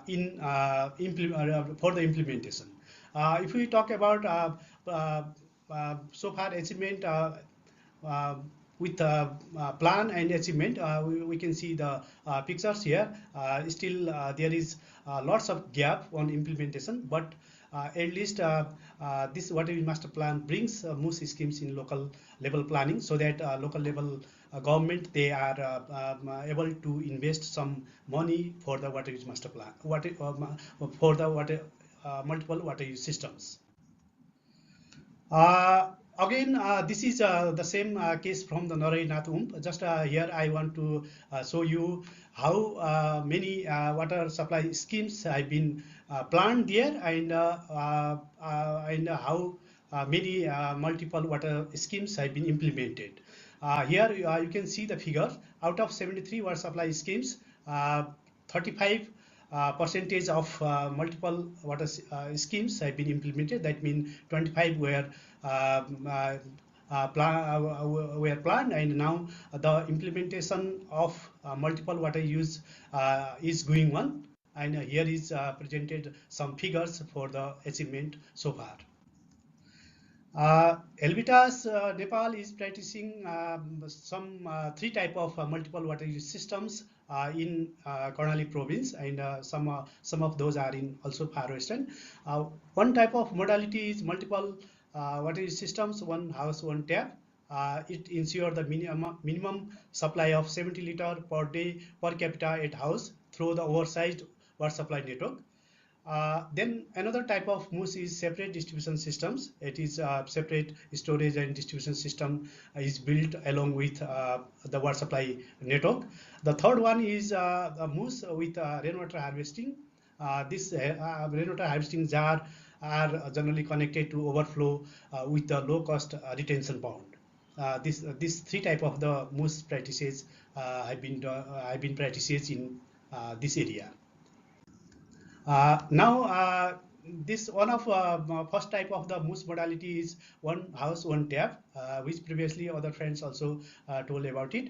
in for the implementation. If we talk about so far achievement with plan and achievement, we can see the pictures here. Still there is lots of gap on implementation, but at least this water use master plan brings MUS schemes in local level planning, so that local level government, they are able to invest some money for the water use master plan, for the multiple water use systems. Again, this is the same case from the Narayani Nath WUMP. Just here I want to show you how many water supply schemes have been planned there, and how many multiple water schemes have been implemented. Here you can see the figure. Out of 73 water supply schemes, 35 percentage of multiple water schemes have been implemented. That means 25 were planned, and now the implementation of multiple water use is going on. And here is presented some figures for the achievement so far. Helvitas Nepal is practicing some three type of multiple water use systems in Karnali province, and some of those are in also Far Western. One type of modality is multiple water use systems, one house, one tap. It ensures the minimum supply of 70 liter per day per capita at house through the oversized water supply network. Then another type of MUS is separate distribution systems. It is separate storage and distribution system is built along with the water supply network. The third one is a MUS with rainwater harvesting. This rainwater harvesting jar are generally connected to overflow with the low cost retention pond. These three type of the MUS practices have been practices in this area. Now, this one of first type of the MUS modality is one house, one tap, which previously other friends also told about it.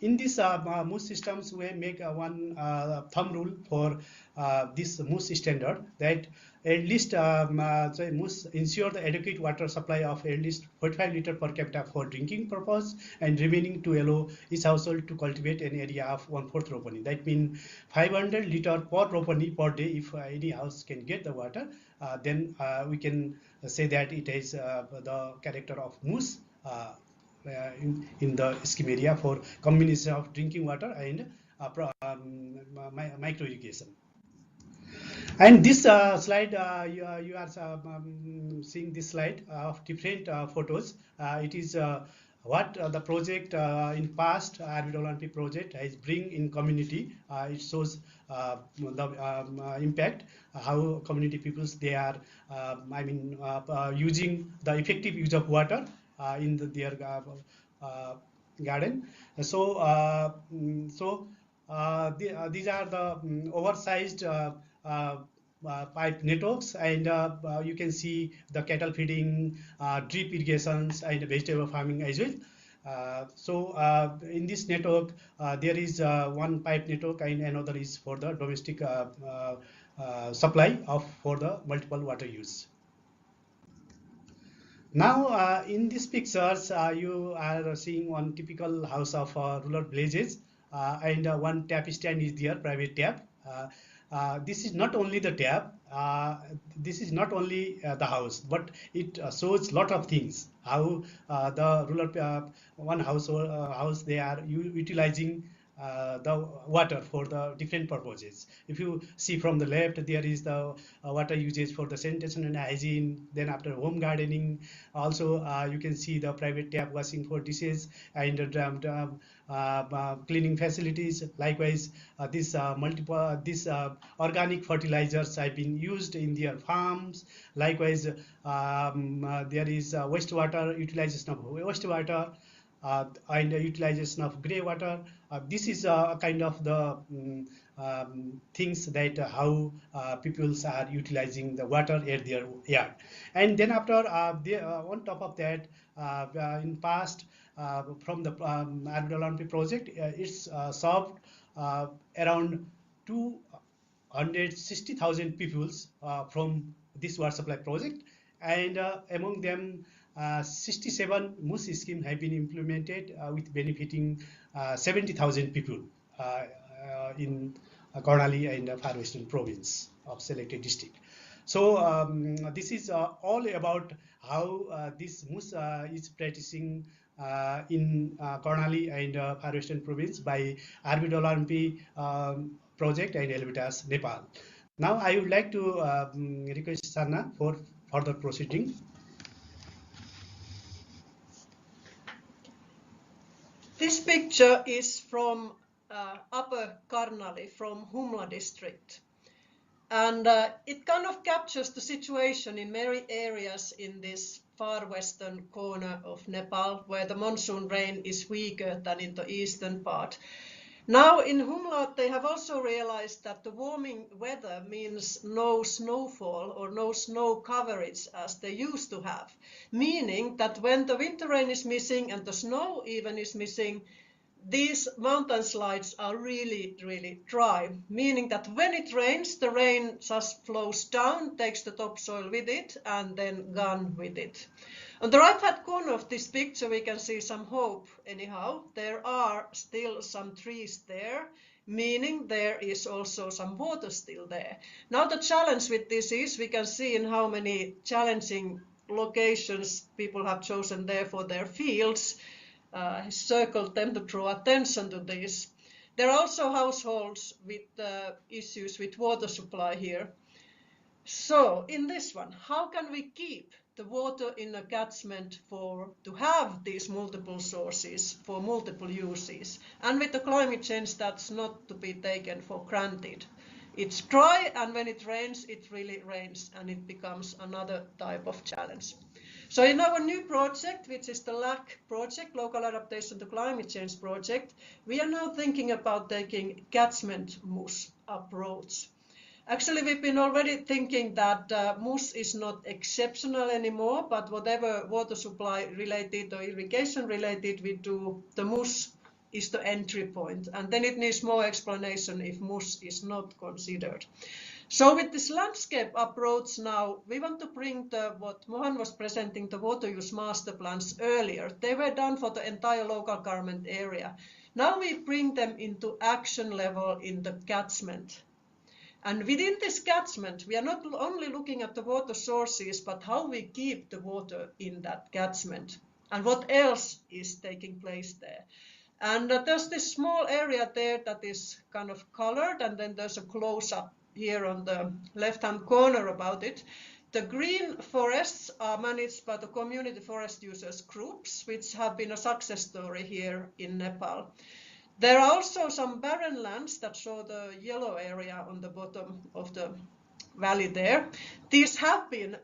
In this MUS systems, we make one thumb rule for this MUS standard that at least MUS ensure the adequate water supply of at least 45 liter per capita for drinking purpose, and remaining to allow each household to cultivate an area of 1/4 ropani. That means 500 liter per ropani per day. If any house can get the water, then we can say that it has the character of MUS in the scheme area for combination of drinking water and micro irrigation. And this slide, you are seeing this slide of different photos. It is what the project in past RWSN project has bring in community. It shows the impact, how community peoples they are, using the effective use of water in their garden. So, these are the oversized pipe networks, and you can see the cattle feeding, drip irrigations, and vegetable farming as well. So in this network, there is one pipe network, and another is for the domestic supply for the multiple water use. Now, in these pictures, you are seeing one typical house of rural villages, and one tap stand is there, private tap. This is not only the tap, this is not only the house, but it shows lot of things. How the rural one house they are utilizing the water for the different purposes. If you see from the left, there is the water usage for the sanitation and hygiene. Then after home gardening, also you can see the private tap washing for dishes and cleaning facilities. Likewise, this organic fertilizers have been used in their farms. Likewise, there is wastewater, utilization of wastewater, and utilization of grey water. This is a kind of the things that how peoples are utilizing the water at their yard. And then after on top of that, in past from the RWSN project, it's served around 260,000 peoples from this water supply project, and among them 67 MUS schemes have been implemented with benefiting 70,000 people in Karnali and Far Western Province of selected district. So this is all about how this MUS is practicing in Karnali and Far Western Province by RWSN project and Helvetas, Nepal. Now I would like to request Sana for further proceeding. This picture is from Upper Karnali, from Humla district. And it kind of captures the situation in many areas in this far western corner of Nepal, where the monsoon rain is weaker than in the eastern part. Now in Humla, they have also realized that the warming weather means no snowfall or no snow coverage as they used to have, meaning that when the winter rain is missing and the snow even is missing, these mountain slides are really, really dry, meaning that when it rains, the rain just flows down, takes the topsoil with it, and then gone with it. On the right-hand corner of this picture, we can see some hope anyhow. There are still some trees there, meaning there is also some water still there. Now the challenge with this is we can see in how many challenging locations people have chosen there for their fields, circled them to draw attention to this. There are also households with issues with water supply here. So in this one, how can we keep the water in a catchment to have these multiple sources for multiple uses? And with the climate change, that's not to be taken for granted. It's dry, and when it rains, it really rains, and it becomes another type of challenge. So in our new project, which is the LAC project, Local Adaptation to Climate Change project, we are now thinking about taking catchment MUS approach. Actually, we've been already thinking that MUS is not exceptional anymore, but whatever water supply related or irrigation related we do, the MUS is the entry point, and then it needs more explanation if MUS is not considered. So with this landscape approach now, we want to bring what Mohan was presenting, the water use master plans earlier. They were done for the entire local government area. Now we bring them into action level in the catchment. And within this catchment, we are not only looking at the water sources, but how we keep the water in that catchment and what else is taking place there. And there's this small area there that is kind of colored, and then there's a close-up here on the left-hand corner about it. The green forests are managed by the community forest users groups, which have been a success story here in Nepal. There are also some barren lands that show the yellow area on the bottom of the valley there. These have been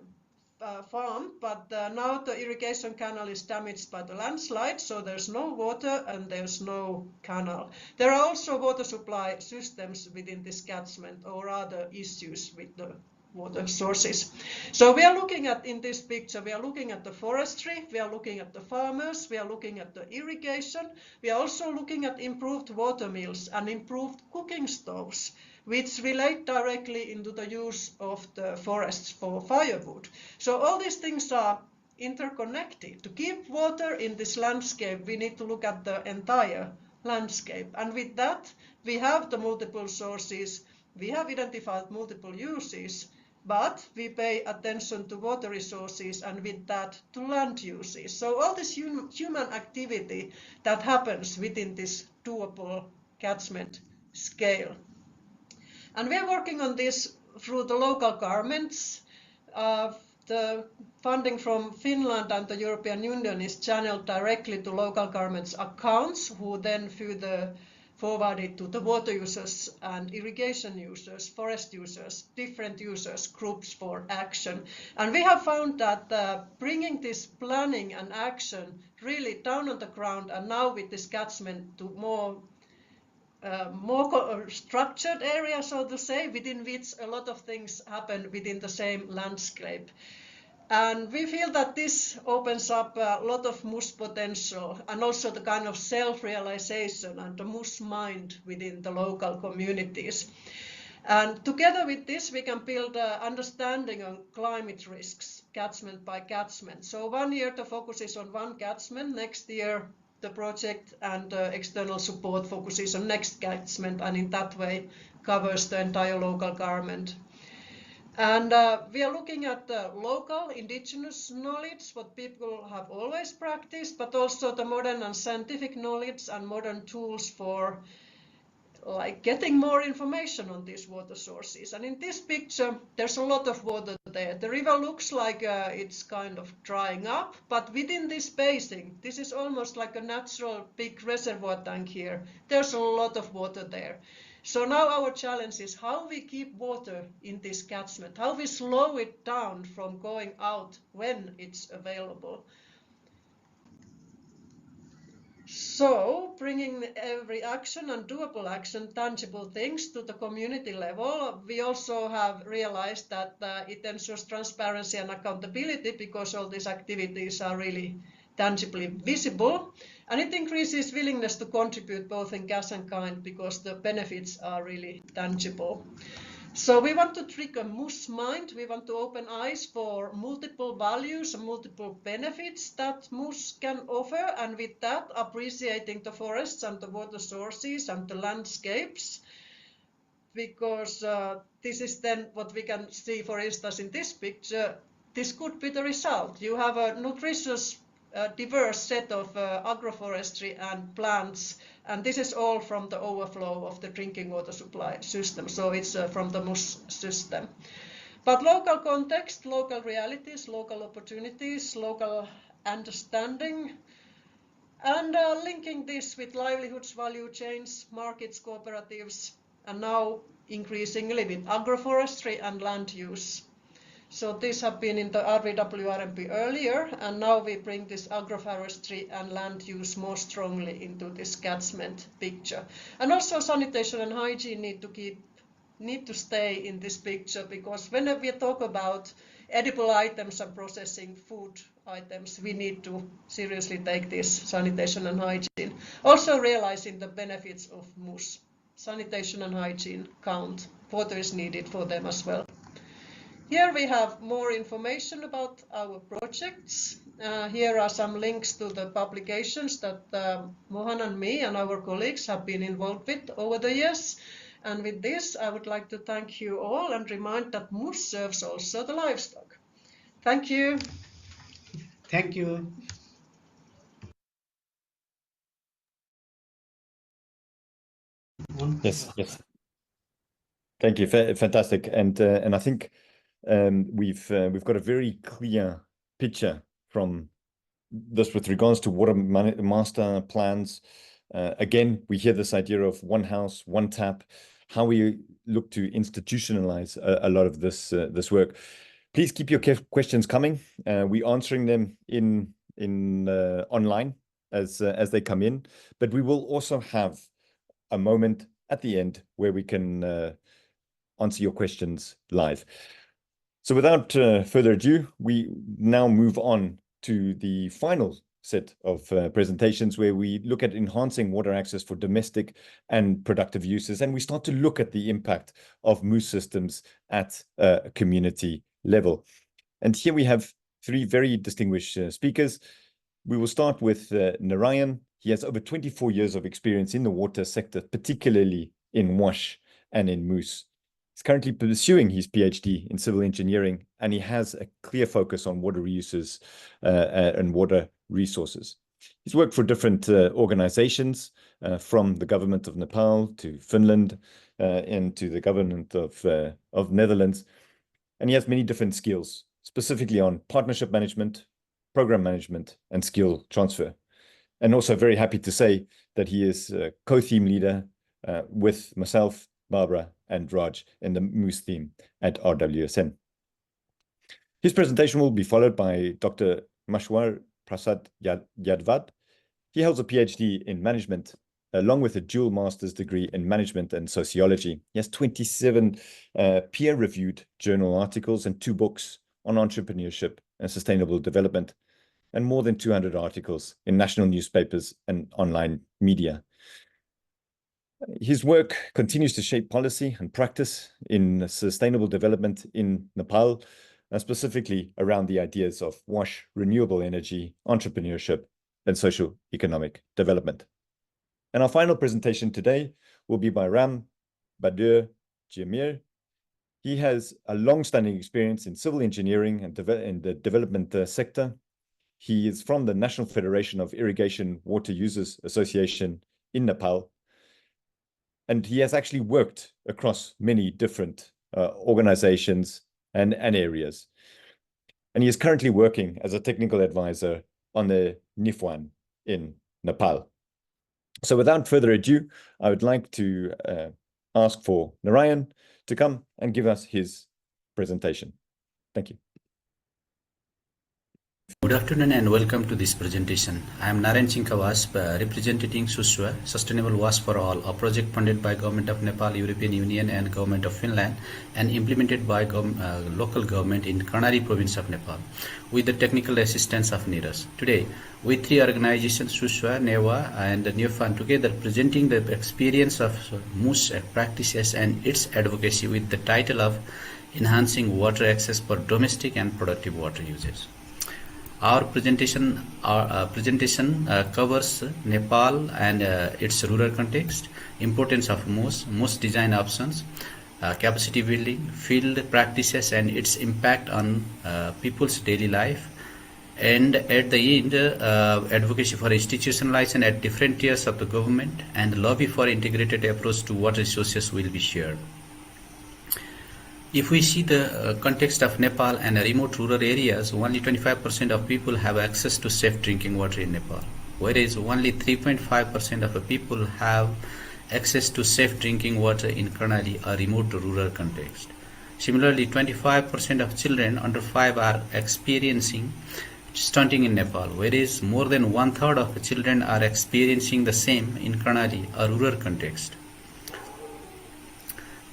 farmed, but now the irrigation canal is damaged by the landslide, so there's no water and there's no canal. There are also water supply systems within this catchment, or other issues with the water sources. So we are looking at, in this picture, we are looking at the forestry, we are looking at the farmers, we are looking at the irrigation, we are also looking at improved water mills and improved cooking stoves, which relate directly into the use of the forests for firewood. So all these things are interconnected. To keep water in this landscape, we need to look at the entire landscape. And with that, we have the multiple sources, we have identified multiple uses, but we pay attention to water resources and with that to land uses. So all this human activity that happens within this doable catchment scale. And we are working on this through the local governments. The funding from Finland and the European Union is channeled directly to local governments' accounts, who then forward it to the water users and irrigation users, forest users, different users, groups for action. And we have found that bringing this planning and action really down on the ground, and now with this catchment to more structured area, so to say, within which a lot of things happen within the same landscape. And we feel that this opens up a lot of MUS potential and also the kind of self-realization and the MUS mind within the local communities. And together with this, we can build understanding on climate risks, catchment by catchment. So 1 year the focus is on one catchment, next year the project and external support focuses on next catchment, and in that way covers the entire local government. And we are looking at the local indigenous knowledge, what people have always practiced, but also the modern and scientific knowledge and modern tools for getting more information on these water sources. And in this picture, there's a lot of water there. The river looks like it's kind of drying up, but within this basin, this is almost like a natural big reservoir tank here. There's a lot of water there. So now our challenge is how we keep water in this catchment, how we slow it down from going out when it's available. So bringing every action and doable action, tangible things to the community level, we also have realized that it ensures transparency and accountability because all these activities are really tangibly visible, and it increases willingness to contribute both in cash and kind because the benefits are really tangible. So we want to trigger MUS mind. We want to open eyes for multiple values and multiple benefits that MUS can offer, and with that appreciating the forests and the water sources and the landscapes, because this is then what we can see, for instance, in this picture. This could be the result. You have a nutritious diverse set of agroforestry and plants, and this is all from the overflow of the drinking water supply system, so it's from the MUS system. But local context, local realities, local opportunities, local understanding, and linking this with livelihoods, value chains, markets, cooperatives, and now increasingly with agroforestry and land use. So these have been in the RWRMP earlier, and now we bring this agroforestry and land use more strongly into this catchment picture. And also sanitation and hygiene need to stay in this picture, because when we talk about edible items and processing food items, we need to seriously take this sanitation and hygiene. Also realizing the benefits of MUS. Sanitation and hygiene count. Water is needed for them as well. Here we have more information about our projects. Here are some links to the publications that Mohan and me and our colleagues have been involved with over the years. And with this, I would like to thank you all and remind that MUS serves also the livestock. Thank you. Thank you. Yes. Thank you. Fantastic. And I think we've got a very clear picture from this with regards to water master plans. Again, we hear this idea of one house, one tap, how we look to institutionalize a lot of this work. Please keep your questions coming. We're answering them in online as they come in, but we will also have a moment at the end where we can answer your questions live. So without further ado, we now move on to the final set of presentations where we look at enhancing water access for domestic and productive uses, and we start to look at the impact of MUS systems at a community level. And here we have three very distinguished speakers. We will start with Narayan. He has over 24 years of experience in the water sector, particularly in WASH and in MUS. He's currently pursuing his PhD in civil engineering, and he has a clear focus on water reuses and water resources. He's worked for different organizations, from the government of Nepal to Finland and to the government of Netherlands. And he has many different skills, specifically on partnership management, program management, and skill transfer. And also very happy to say that he is co-theme leader with myself, Barbara, and Raj in the MUS theme at RWSN. His presentation will be followed by Dr. Mashwar Prasad Yadvad. He holds a PhD in management, along with a dual master's degree in management and sociology. He has 27 peer-reviewed journal articles and 2 books on entrepreneurship and sustainable development, and more than 200 articles in national newspapers and online media. His work continues to shape policy and practice in sustainable development in Nepal, specifically around the ideas of WASH, renewable energy, entrepreneurship, and socio-economic development. And our final presentation today will be by Ram Badur Jamir. He has a long-standing experience in civil engineering and in the development sector. He is from the National Federation of Irrigation Water Users Association in Nepal. And he has actually worked across many different organizations and areas. And he is currently working as a technical advisor on the NIFWAN in Nepal. So without further ado, I would like to ask for Narayan to come and give us his presentation. Thank you. Good afternoon and welcome to this presentation. I am Narayan Chinkawas, representing SUSWA, Sustainable WASH for All, a project funded by Government of Nepal, European Union and Government of Finland, and implemented by local government in Karnali province of Nepal, with the technical assistance of NIRAS. Today, with 3 organizations, SUSWA, NEWA, and NIFWAN, together presenting the experience of MUS practices and its advocacy with the title of Enhancing Water Access for Domestic and Productive Water Uses. Our presentation covers Nepal and its rural context, importance of MUS design options, capacity building, field practices and its impact on people's daily life, and at the end, advocacy for institutionalization at different tiers of the government and lobby for integrated approach to water resources will be shared. If we see the context of Nepal and remote rural areas, only 25% of people have access to safe drinking water in Nepal, whereas only 3.5% of the people have access to safe drinking water in Karnali, a remote rural context. Similarly, 25% of children under 5 are experiencing stunting in Nepal, whereas more than 1/3 of the children are experiencing the same in Karnali, a rural context.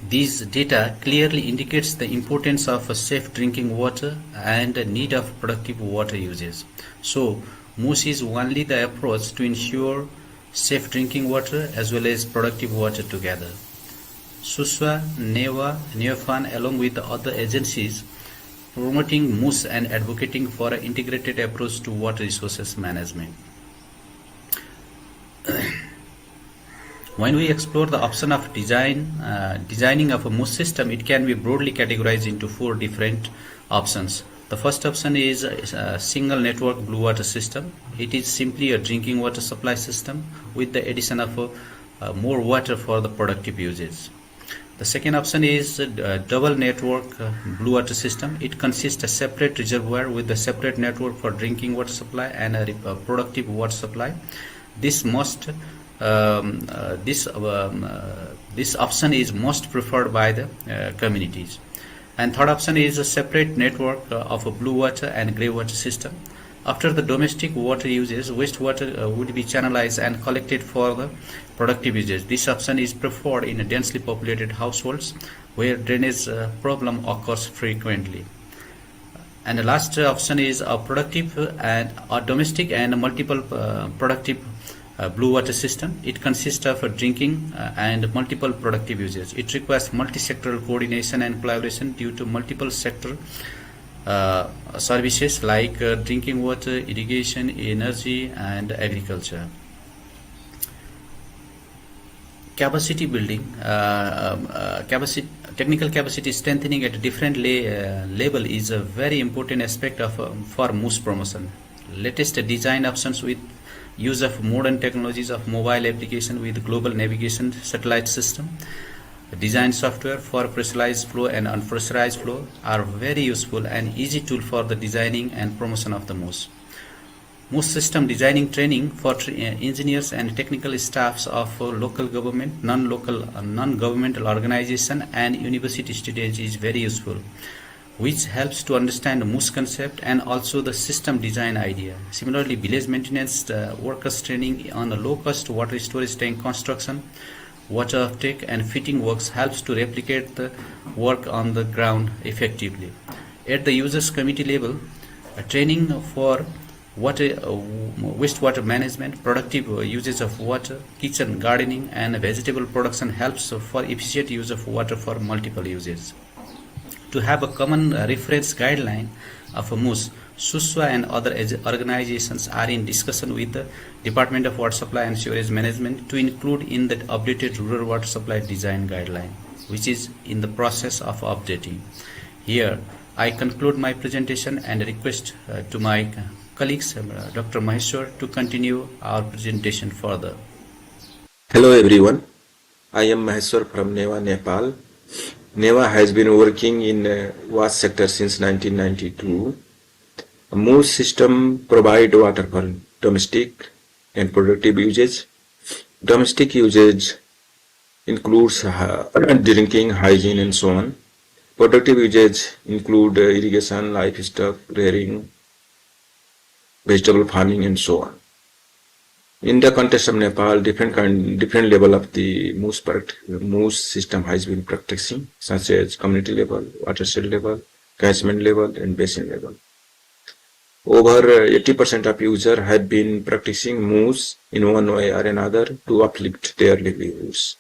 These data clearly indicates the importance of safe drinking water and the need of productive water usage. So, MUS is only the approach to ensure safe drinking water as well as productive water together. SUSWA, NEWA, NEOFAN along with the other agencies promoting MUS and advocating for an integrated approach to water resources management. When we explore the option of designing of a MUS system, it can be broadly categorized into 4 different options. The first option is a single network blue water system. It is simply a drinking water supply system with the addition of more water for the productive usage. The second option is a double network blue water system. It consists of a separate reservoir with a separate network for drinking water supply and a productive water supply. This option is most preferred by the communities. And third option is a separate network of a blue water and grey water system. After the domestic water uses, wastewater would be channelized and collected for the productive usage. This option is preferred in densely populated households where drainage problem occurs frequently. And the last option is a productive and a domestic and multiple productive blue water system. It consists of drinking and multiple productive uses. It requires multi-sectoral coordination and collaboration due to multiple sector services like drinking water, irrigation, energy, and agriculture. Capacity building, technical capacity strengthening at a different level is a very important aspect of for MUS promotion. Latest design options with use of modern technologies of mobile application with global navigation satellite system, design software for pressurized flow and unpressurized flow are very useful and easy tool for the designing and promotion of the MUS. MUS system designing training for engineers and technical staffs of local government, non-governmental organization and university students is very useful, which helps to understand the MUS concept and also the system design idea. Similarly, village maintenance workers training on the low-cost water storage tank construction, water uptake and fitting works helps to replicate the work on the ground effectively. At the users committee level, training for wastewater management, productive usage of water, kitchen gardening and vegetable production helps for efficient use of water for multiple uses. To have a common reference guideline of a MUS, SUSWA and other organizations are in discussion with the Department of Water Supply and Sewerage Management to include in the updated rural water supply design guideline, which is in the process of updating. Here, I conclude my presentation and request to my colleagues, Dr. Maheshwar, to continue our presentation further. Hello everyone, I am Maheshwar from NEWA, Nepal. NEWA has been working in WAS sector since 1992. A MUS system provide water for domestic and productive usage. Domestic usage includes drinking, hygiene and so on. Productive usage include irrigation, livestock, rearing, vegetable farming and so on. In the context of Nepal, different level of the MUS system has been practicing, such as community level, watershed level, catchment level, and basin level. Over 80% of users have been practicing MUS in one way or another to uplift their livelihoods.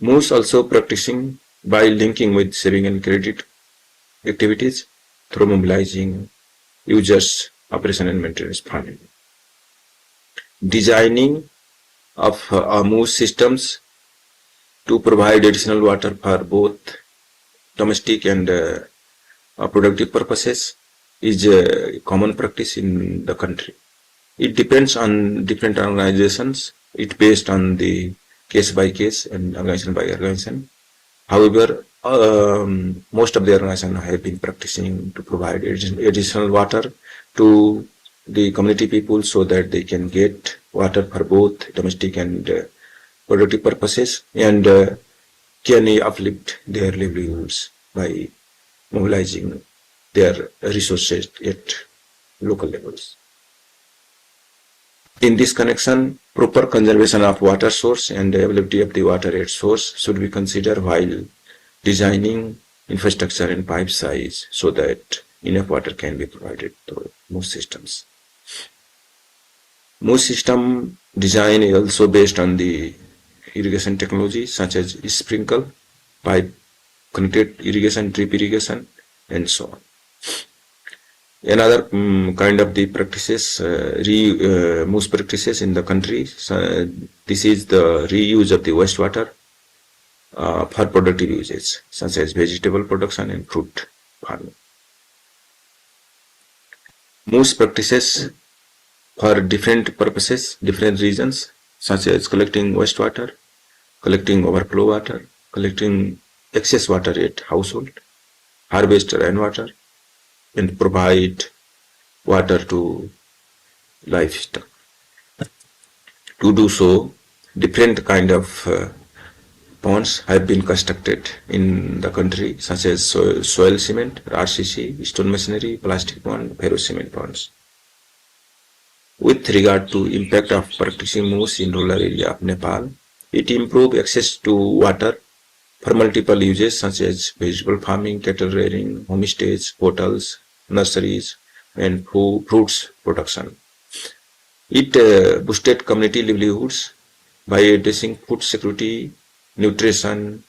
MUS also practicing by linking with saving and credit activities through mobilizing users' operation and maintenance funding. Designing of MUS systems to provide additional water for both domestic and productive purposes is a common practice in the country. It depends on different organizations. It's based on the case by case and organization by organization. However, most of the organizations have been practicing to provide additional water to the community people so that they can get water for both domestic and productive purposes, and can uplift their livelihoods by mobilizing their resources at local levels. In this connection, proper conservation of water source and availability of the water at source should be considered while designing infrastructure and pipe size so that enough water can be provided to most systems. Most system design is also based on the irrigation technology such as sprinkle, pipe connected irrigation, drip irrigation, and so on. Another kind of the practices, MUS practices in the country, this is the reuse of the wastewater for productive uses such as vegetable production and fruit farming. MUS practices for different purposes, different reasons, such as collecting wastewater, collecting overflow water, collecting excess water at household, harvest rainwater, and provide water to livestock. To do so, different kind of ponds have been constructed in the country, such as soil cement, RCC, stone masonry, plastic pond, ferrocement ponds. With regard to impact of practicing MUS in rural area of Nepal, it improves access to water for multiple uses such as vegetable farming, cattle rearing, homestays, hotels, nurseries, and fruits production. It boosted community livelihoods by addressing food security, nutrition,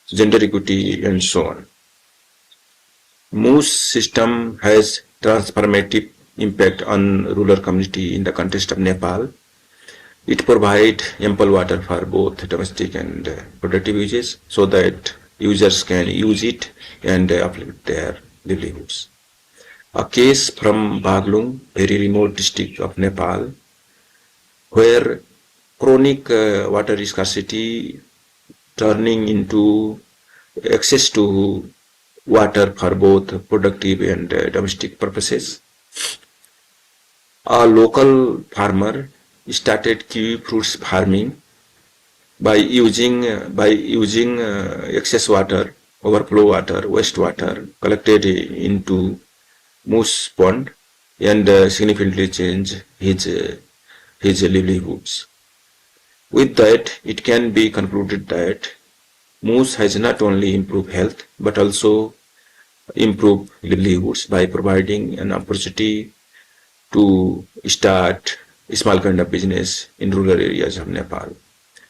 gender equity, and so on. MUS system has transformative impact on rural community in the context of Nepal. It provides ample water for both domestic and productive uses so that users can use it and uplift their livelihoods. A case from Baglung, very remote district of Nepal, where chronic water scarcity turning into access to water for both productive and domestic purposes. A local farmer started kiwi fruits farming by using excess water, overflow water, wastewater collected into MUS pond, and significantly change his livelihoods. With that, it can be concluded that MUS has not only improved health but also improved livelihoods by providing an opportunity to start a small kind of business in rural areas of Nepal.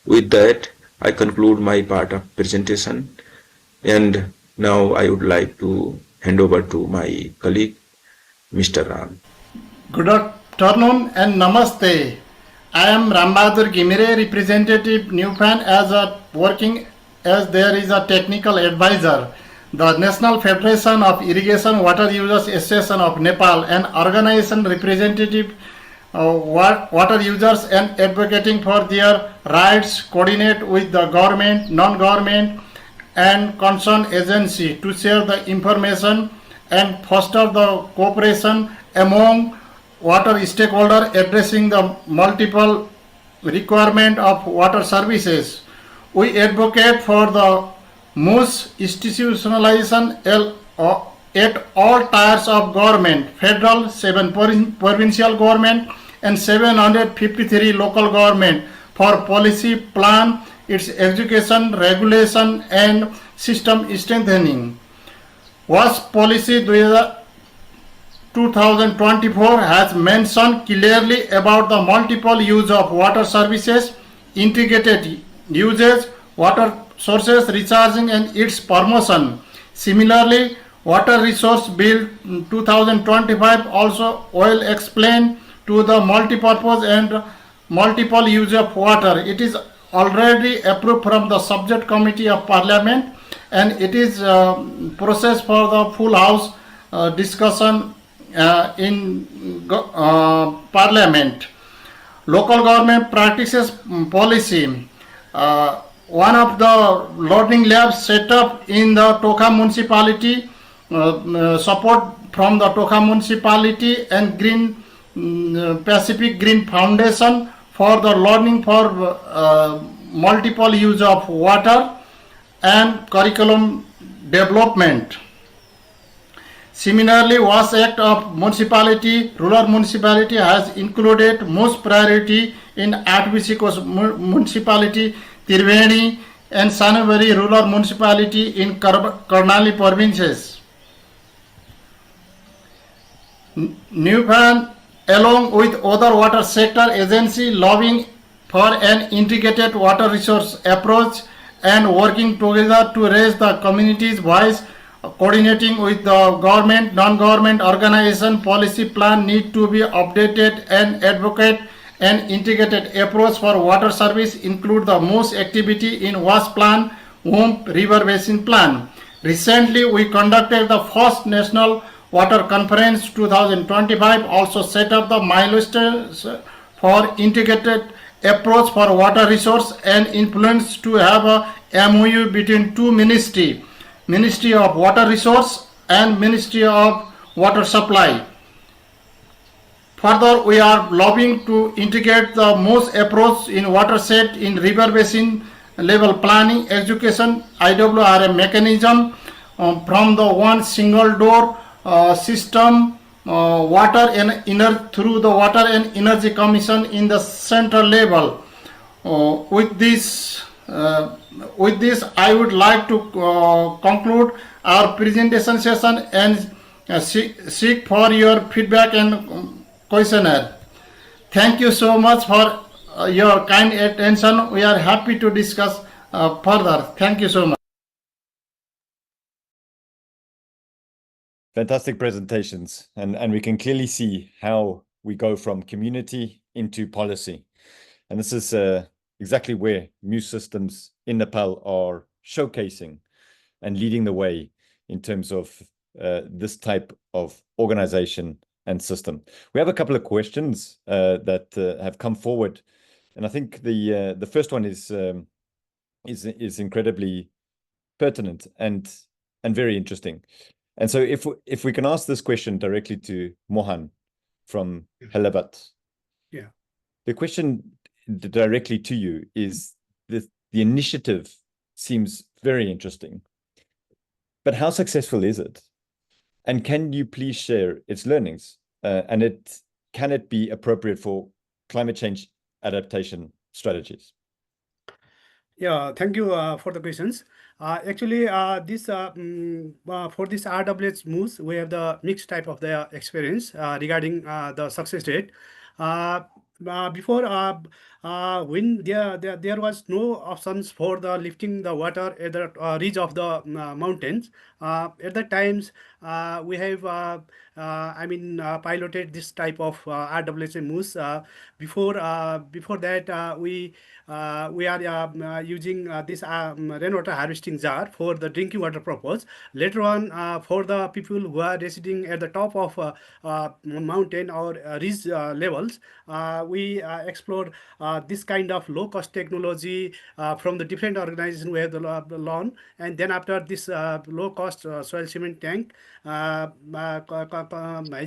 With that, I conclude my part of presentation, and now I would like to hand over to my colleague, Mr. Ram. Good afternoon and namaste. I am Rambahadur Gimire, representative Newfan, working as there is a technical advisor. The National Federation of Irrigation Water Users Association of Nepal, an organization representative water users and advocating for their rights, coordinate with the government, non-government, and concerned agency to share the information and foster the cooperation among water stakeholders addressing the multiple requirement of water services. We advocate for the MUS institutionalization at all tiers of government, federal, 7 provincial government, and 753 local government for policy plan, its execution, regulation, and system strengthening. WAS policy 2024 has mentioned clearly about the multiple use of water services, integrated usage, water sources recharging, and its promotion. Similarly, Water Resource Bill 2025 also will explain to the multi-purpose and multiple use of water. It is already approved from the subject committee of Parliament, and it is process for the full house discussion in Parliament. Local government practices policy. one of the learning labs set up in the Toka municipality, support from the Toka municipality and Green Pacific Green Foundation for the learning for multiple use of water and curriculum development. Similarly, WAS Act of Municipality, Rural Municipality has included most priority in RWSN Municipality, Tirveni and Sanabari Rural Municipality in Karnali provinces. Newfoundland, along with other water sector agency, lobbying for an integrated water resource approach and working together to raise the community's voice, coordinating with the government, non-government organization. Policy plan need to be updated and advocate an integrated approach for water service, include the most activity in WAS plan, River Basin plan. Recently, we conducted the first National Water Conference 2025, also set up the milestones for integrated approach for water resource and influence to have a MOU between two ministries, Ministry of Water Resource and Ministry of Water Supply. Further, we are lobbying to integrate the most approach in watershed in river basin level planning, education, IWRM mechanism from the one single door system, water and through the Water and Energy Commission in the central level. With this, I would like to conclude our presentation session and seek for your feedback and questionnaire. Thank you so much for your kind attention. We are happy to discuss further. Thank you so much. Fantastic presentations. And we can clearly see how we go from community into policy. And this is exactly where MUS systems in Nepal are showcasing and leading the way in terms of this type of organization and system. We have a couple of questions that have come forward, and I think the first one is incredibly pertinent and very interesting. And so if we can ask this question directly to Mohan from Helabat. Yeah. The question directly to you is the initiative seems very interesting, but how successful is it? And can you please share its learnings? And can it be appropriate for climate change adaptation strategies? Yeah, thank you for the questions. Actually, this for this RWS MUS, we have the mixed type of the experience regarding the success rate. Before, when there was no options for the lifting the water at the ridge of the mountains. At the times, we have piloted this type of RWSN MUS. Before that, we are using this rainwater harvesting jar for the drinking water purpose. Later on, for the people who are residing at the top of mountain or ridge levels, we explore this kind of low-cost technology from the different organizations we have learned. And then after this low-cost soil cement tank has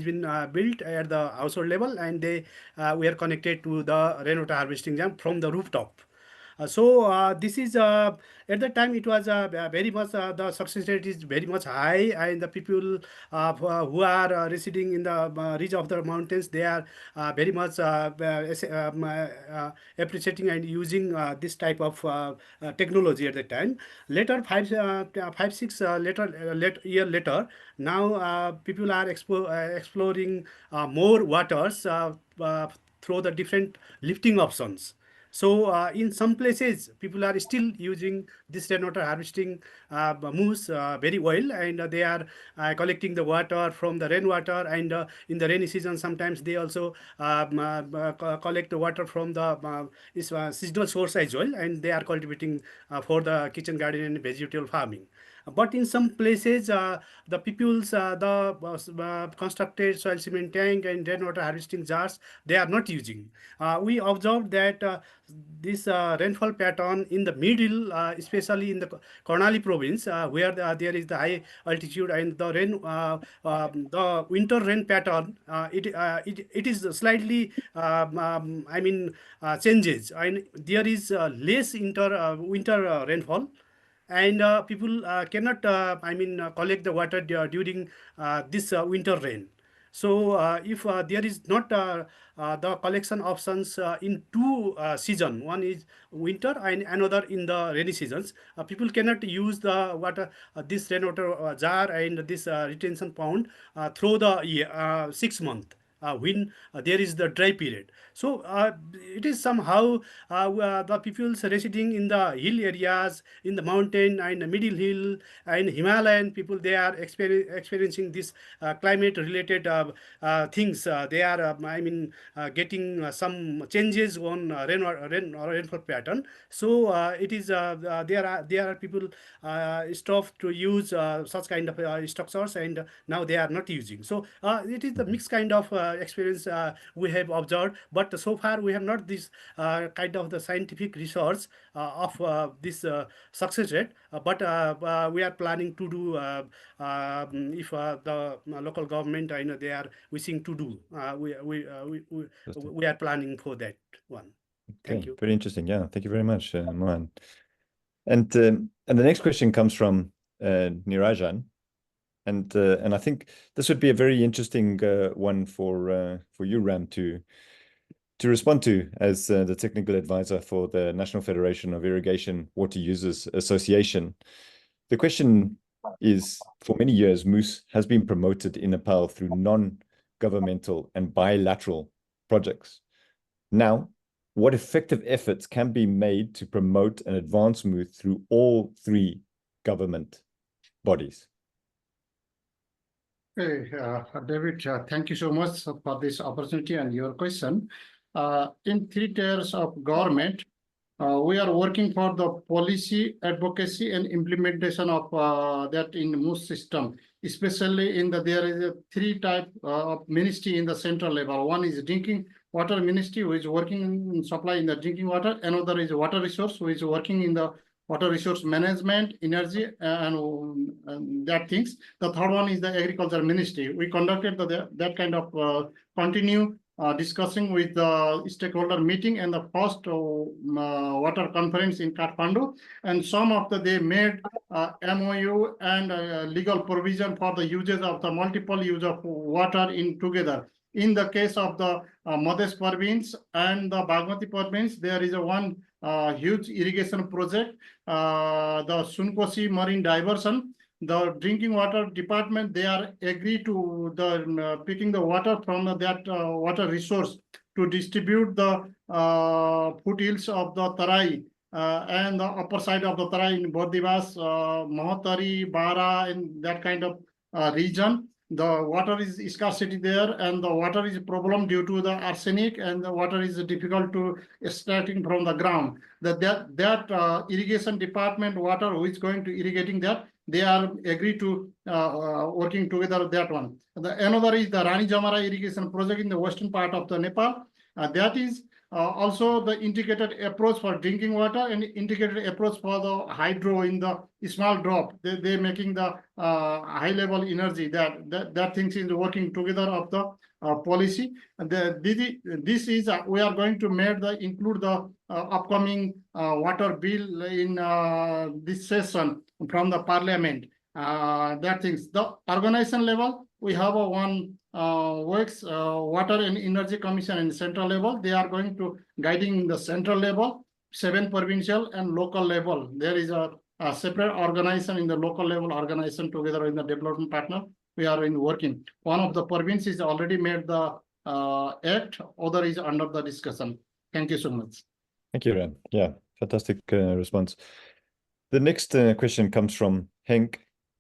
been built at the household level, and we are connected to the rainwater harvesting dam from the rooftop. So this is at the time it was very much the success rate is very much high, and the people who are residing in the ridge of the mountains, they are very much appreciating and using this type of technology at the time. Later, 5-6 year later, now people are exploring more waters through the different lifting options. So in some places, people are still using this rainwater harvesting MUS very well, and they are collecting the water from the rainwater, and in the rainy season, sometimes they also collect the water from the seasonal source as well, and they are cultivating for the kitchen garden and vegetable farming. But in some places, the people's constructed soil cement tank and rainwater harvesting jars, they are not using. We observed that this rainfall pattern in the middle, especially in the Karnali province, where there is the high altitude, and the rain, the winter rain pattern, it is slightly, changes, and there is less winter rainfall, and people cannot collect the water during this winter rain. So if there is not the collection options in two season, one is winter and another in the rainy seasons, people cannot use the water, this rainwater jar and this retention pond through the year, 6 months. When there is the dry period. So it is somehow the people residing in the hill areas, in the mountain and the middle hill and Himalayan people, they are experiencing this climate related things. They are getting some changes on rainfall pattern. So it is there are people stop to use such kind of structures, and now they are not using. So it is the mixed kind of experience we have observed, but so far we have not this kind of the scientific research of this success rate, but we are planning to do if the local government, I know they are wishing to do, we are planning for that one. Thank you. Very interesting. Yeah, thank you very much, Mohan. And the next question comes from Nirajan. And I think this would be a very interesting one for you, Ram, to respond to as the technical advisor for the National Federation of Irrigation Water Users Association. The question is, for many years, MUS has been promoted in Nepal through non-governmental and bilateral projects. Now, what effective efforts can be made to promote and advance MUS through all three government bodies? Hey, David, thank you so much for this opportunity and your question. In 3 tiers of government, we are working for the policy, advocacy, and implementation of that in MUS system. Especially in there is a 3 type of ministry in the central level. One is drinking water ministry, who is working in supply in the drinking water. Another is water resource, who is working in the water resource management, energy, and that things. The third one is the agriculture ministry. We conducted that kind of continue discussing with the stakeholder meeting and the first water conference in Kathmandu, and some of they made MOU and legal provision for the uses of the multiple use of water in together. In the case of the Madhya province and the Bagmati province, there is one huge irrigation project, the Sunkosi Marine Diversion. The drinking water department, they are agreed to the picking the water from that water resource to distribute the foothills of the Tarai and the upper side of the Tarai in Bordivas, Mahatari, Bara, and that kind of region. The water is scarcity there, and the water is a problem due to the arsenic, and the water is difficult to extracting from the ground. That irrigation department water who is going to irrigating that, they are agreed to working together that one. Another is the Rani Jamara irrigation project in the western part of the Nepal. That is also the integrated approach for drinking water and integrated approach for the hydro in the small drop. They making the high level energy. That things is working together of the policy. This is we are going to include the upcoming water bill in this session from the parliament. That things. The organization level, we have one works water and energy commission in central level. They are going to guiding the central level, 7 provincial and local level. There is a separate organization in the local level organization together in the development partner. We are in working. One of the provinces already made the act, other is under the discussion. Thank you so much. Thank you, Ram. Yeah, fantastic response. The next question comes from Henk,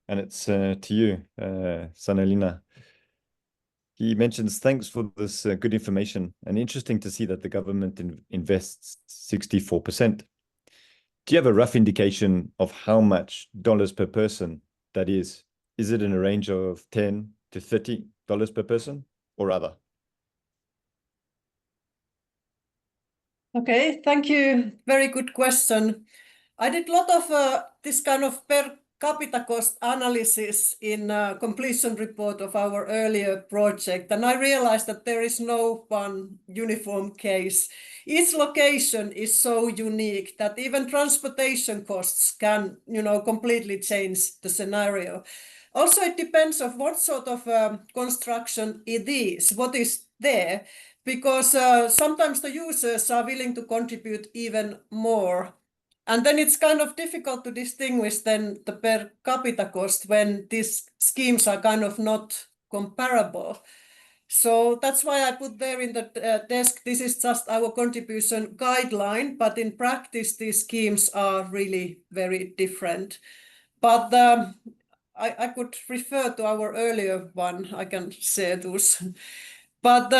and it's to you, Sanalina. He mentions, thanks for this good information, and interesting to see that the government invests 64%. Do you have a rough indication of how much dollars per person that is? Is it in a range of $10 to $30 per person or other? Okay, thank you. Very good question. I did a lot of this kind of per capita cost analysis in completion report of our earlier project, and I realized that there is no one uniform case. Each location is so unique that even transportation costs can, completely change the scenario. Also, it depends on what sort of construction it is, what is there, because sometimes the users are willing to contribute even more. And then it's kind of difficult to distinguish then the per capita cost when these schemes are kind of not comparable. So that's why I put there in the desk, this is just our contribution guideline, but in practice, these schemes are really very different. But I could refer to our earlier one, I can share those. But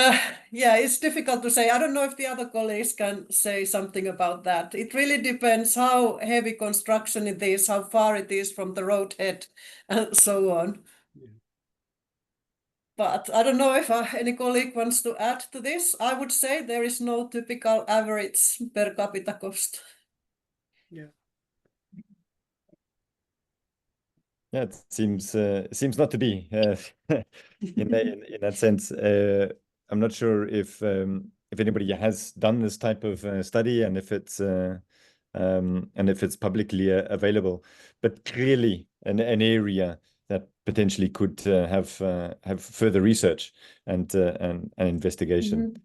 yeah, it's difficult to say. I don't know if the other colleagues can say something about that. It really depends how heavy construction it is, how far it is from the roadhead, and so on. Yeah. But I don't know if any colleague wants to add to this. I would say there is no typical average per capita cost. Yeah. Yeah, it seems not to be in that sense. I'm not sure if anybody has done this type of study and if it's publicly available, but clearly an area that potentially could have further research and investigation. Mm-hmm.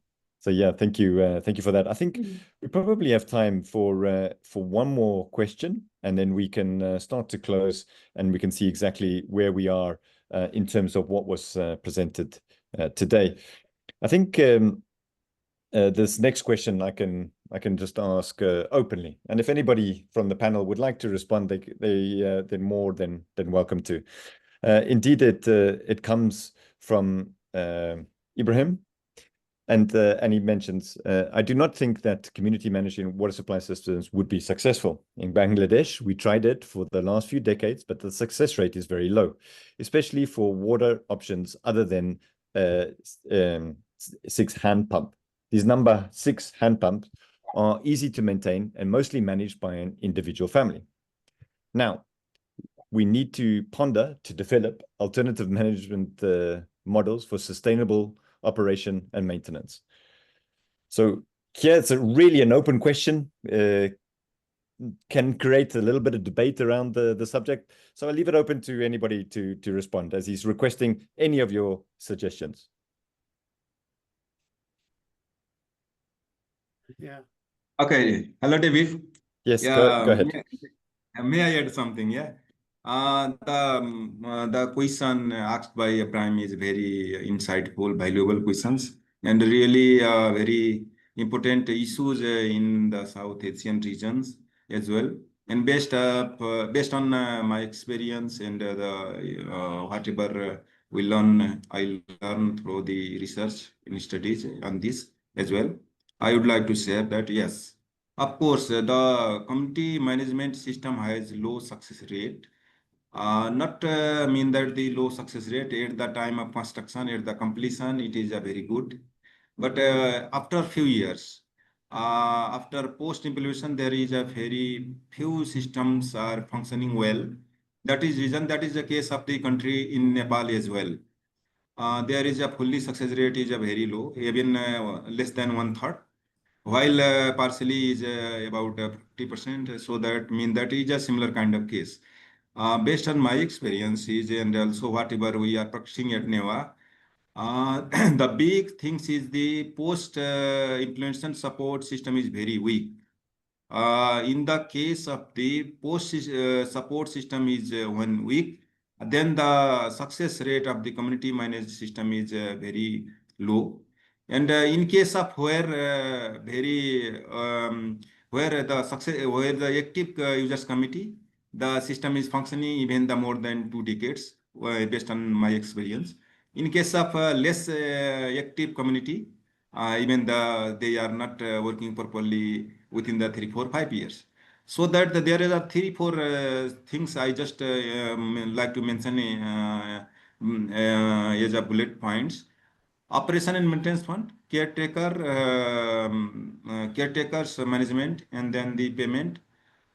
So yeah, thank you for that. I think we probably have time for one more question, and then we can start to close, and we can see exactly where we are in terms of what was presented today. I think this next question I can just ask openly, and if anybody from the panel would like to respond, they're more than welcome to. Indeed, it comes from Ibrahim. And he mentions, I do not think that community managing water supply systems would be successful. In Bangladesh, we tried it for the last few decades, but the success rate is very low, especially for water options other than 6 hand pump. These number 6 hand pumps are easy to maintain and mostly managed by an individual family. Now, we need to ponder to develop alternative management models for sustainable operation and maintenance. So here it's really an open question, can create a little bit of debate around the subject. So I'll leave it open to anybody to respond as he's requesting any of your suggestions. Yeah. Okay. Hello, David. Yes, go ahead. May I add something? Yeah. The question asked by Ibrahim is very insightful, valuable questions, and really very important issues in the South Asian regions as well. And based on my experience and whatever I learned through the research and studies on this as well, I would like to share that yes, of course, the community management system has low success rate. Not mean that the low success rate at the time of construction, at the completion, it is very good. But after a few years, after post-implementation, there is a very few systems are functioning well. That is the case of the country in Nepal as well. There is a fully success rate is a very low, even less than 1/3. While partially is about 50%, so that means that is a similar kind of case. Based on my experiences and also whatever we are practicing at NEWA, the big things is the post-implementation support system is very weak. In the case of the post-support system is when weak, then the success rate of the community managed system is very low. And in case of where the active users committee, the system is functioning even the more than 2 decades, based on my experience. In case of less active community, even they are not working properly within the 3, 4, 5 years. So that there is a 3-4 things I just like to mention as a bullet points. Operation and maintenance fund, caretakers management, and then the payment.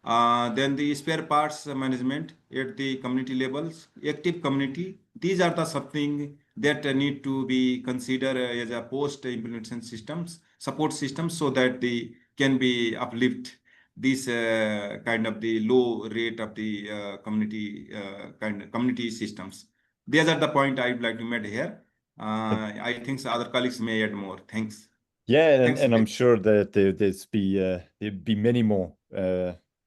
Then the spare parts management at the community levels, active community. These are the something that need to be considered as a post-implementation systems, support systems, so that they can be uplift this kind of the low rate of the community systems. These are the point I would like to make here. I think other colleagues may add more. Thanks. Yeah, Thanks, and I'm sure that there'd be many more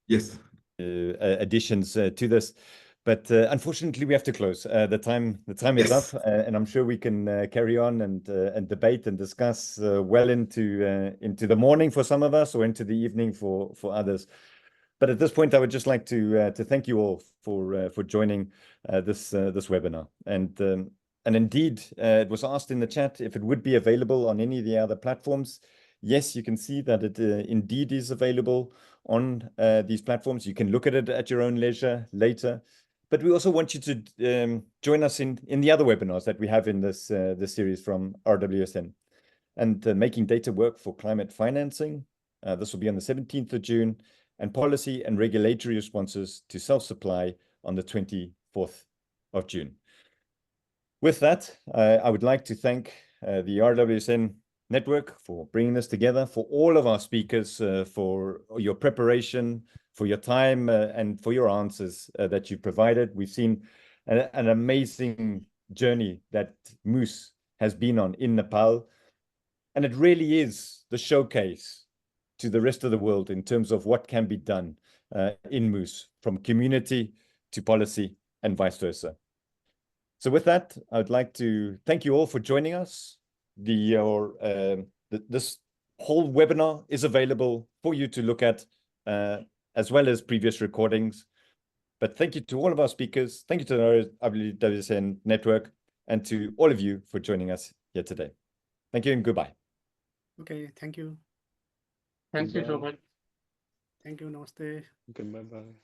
yes additions to this, but unfortunately we have to close. The time is Yes. up, and I'm sure we can carry on and debate and discuss well into the morning for some of us, or into the evening for others. But at this point, I would just like to thank you all for joining this webinar. And indeed, it was asked in the chat if it would be available on any of the other platforms. Yes, you can see that it indeed is available on these platforms. You can look at it at your own leisure later. But we also want you to join us in the other webinars that we have in this series from RWSN. And Making Data Work for Climate Financing. This will be on the 17th of June. And Policy and Regulatory Responses to Self-Supply on the 24th of June. With that, I would like to thank the RWSN Network for bringing this together, for all of our speakers, for your preparation, for your time, and for your answers that you provided. We've seen an amazing journey that MUS has been on in Nepal, and it really is the showcase to the rest of the world in terms of what can be done in MUS, from community to policy and vice versa. So with that, I would like to thank you all for joining us. This whole webinar is available for you to look at, as well as previous recordings. But thank you to all of our speakers. Thank you to the RWSN Network, and to all of you for joining us here today. Thank you and goodbye. Okay, thank you. Thank you so much. Thank you, namaste. Okay, bye-bye.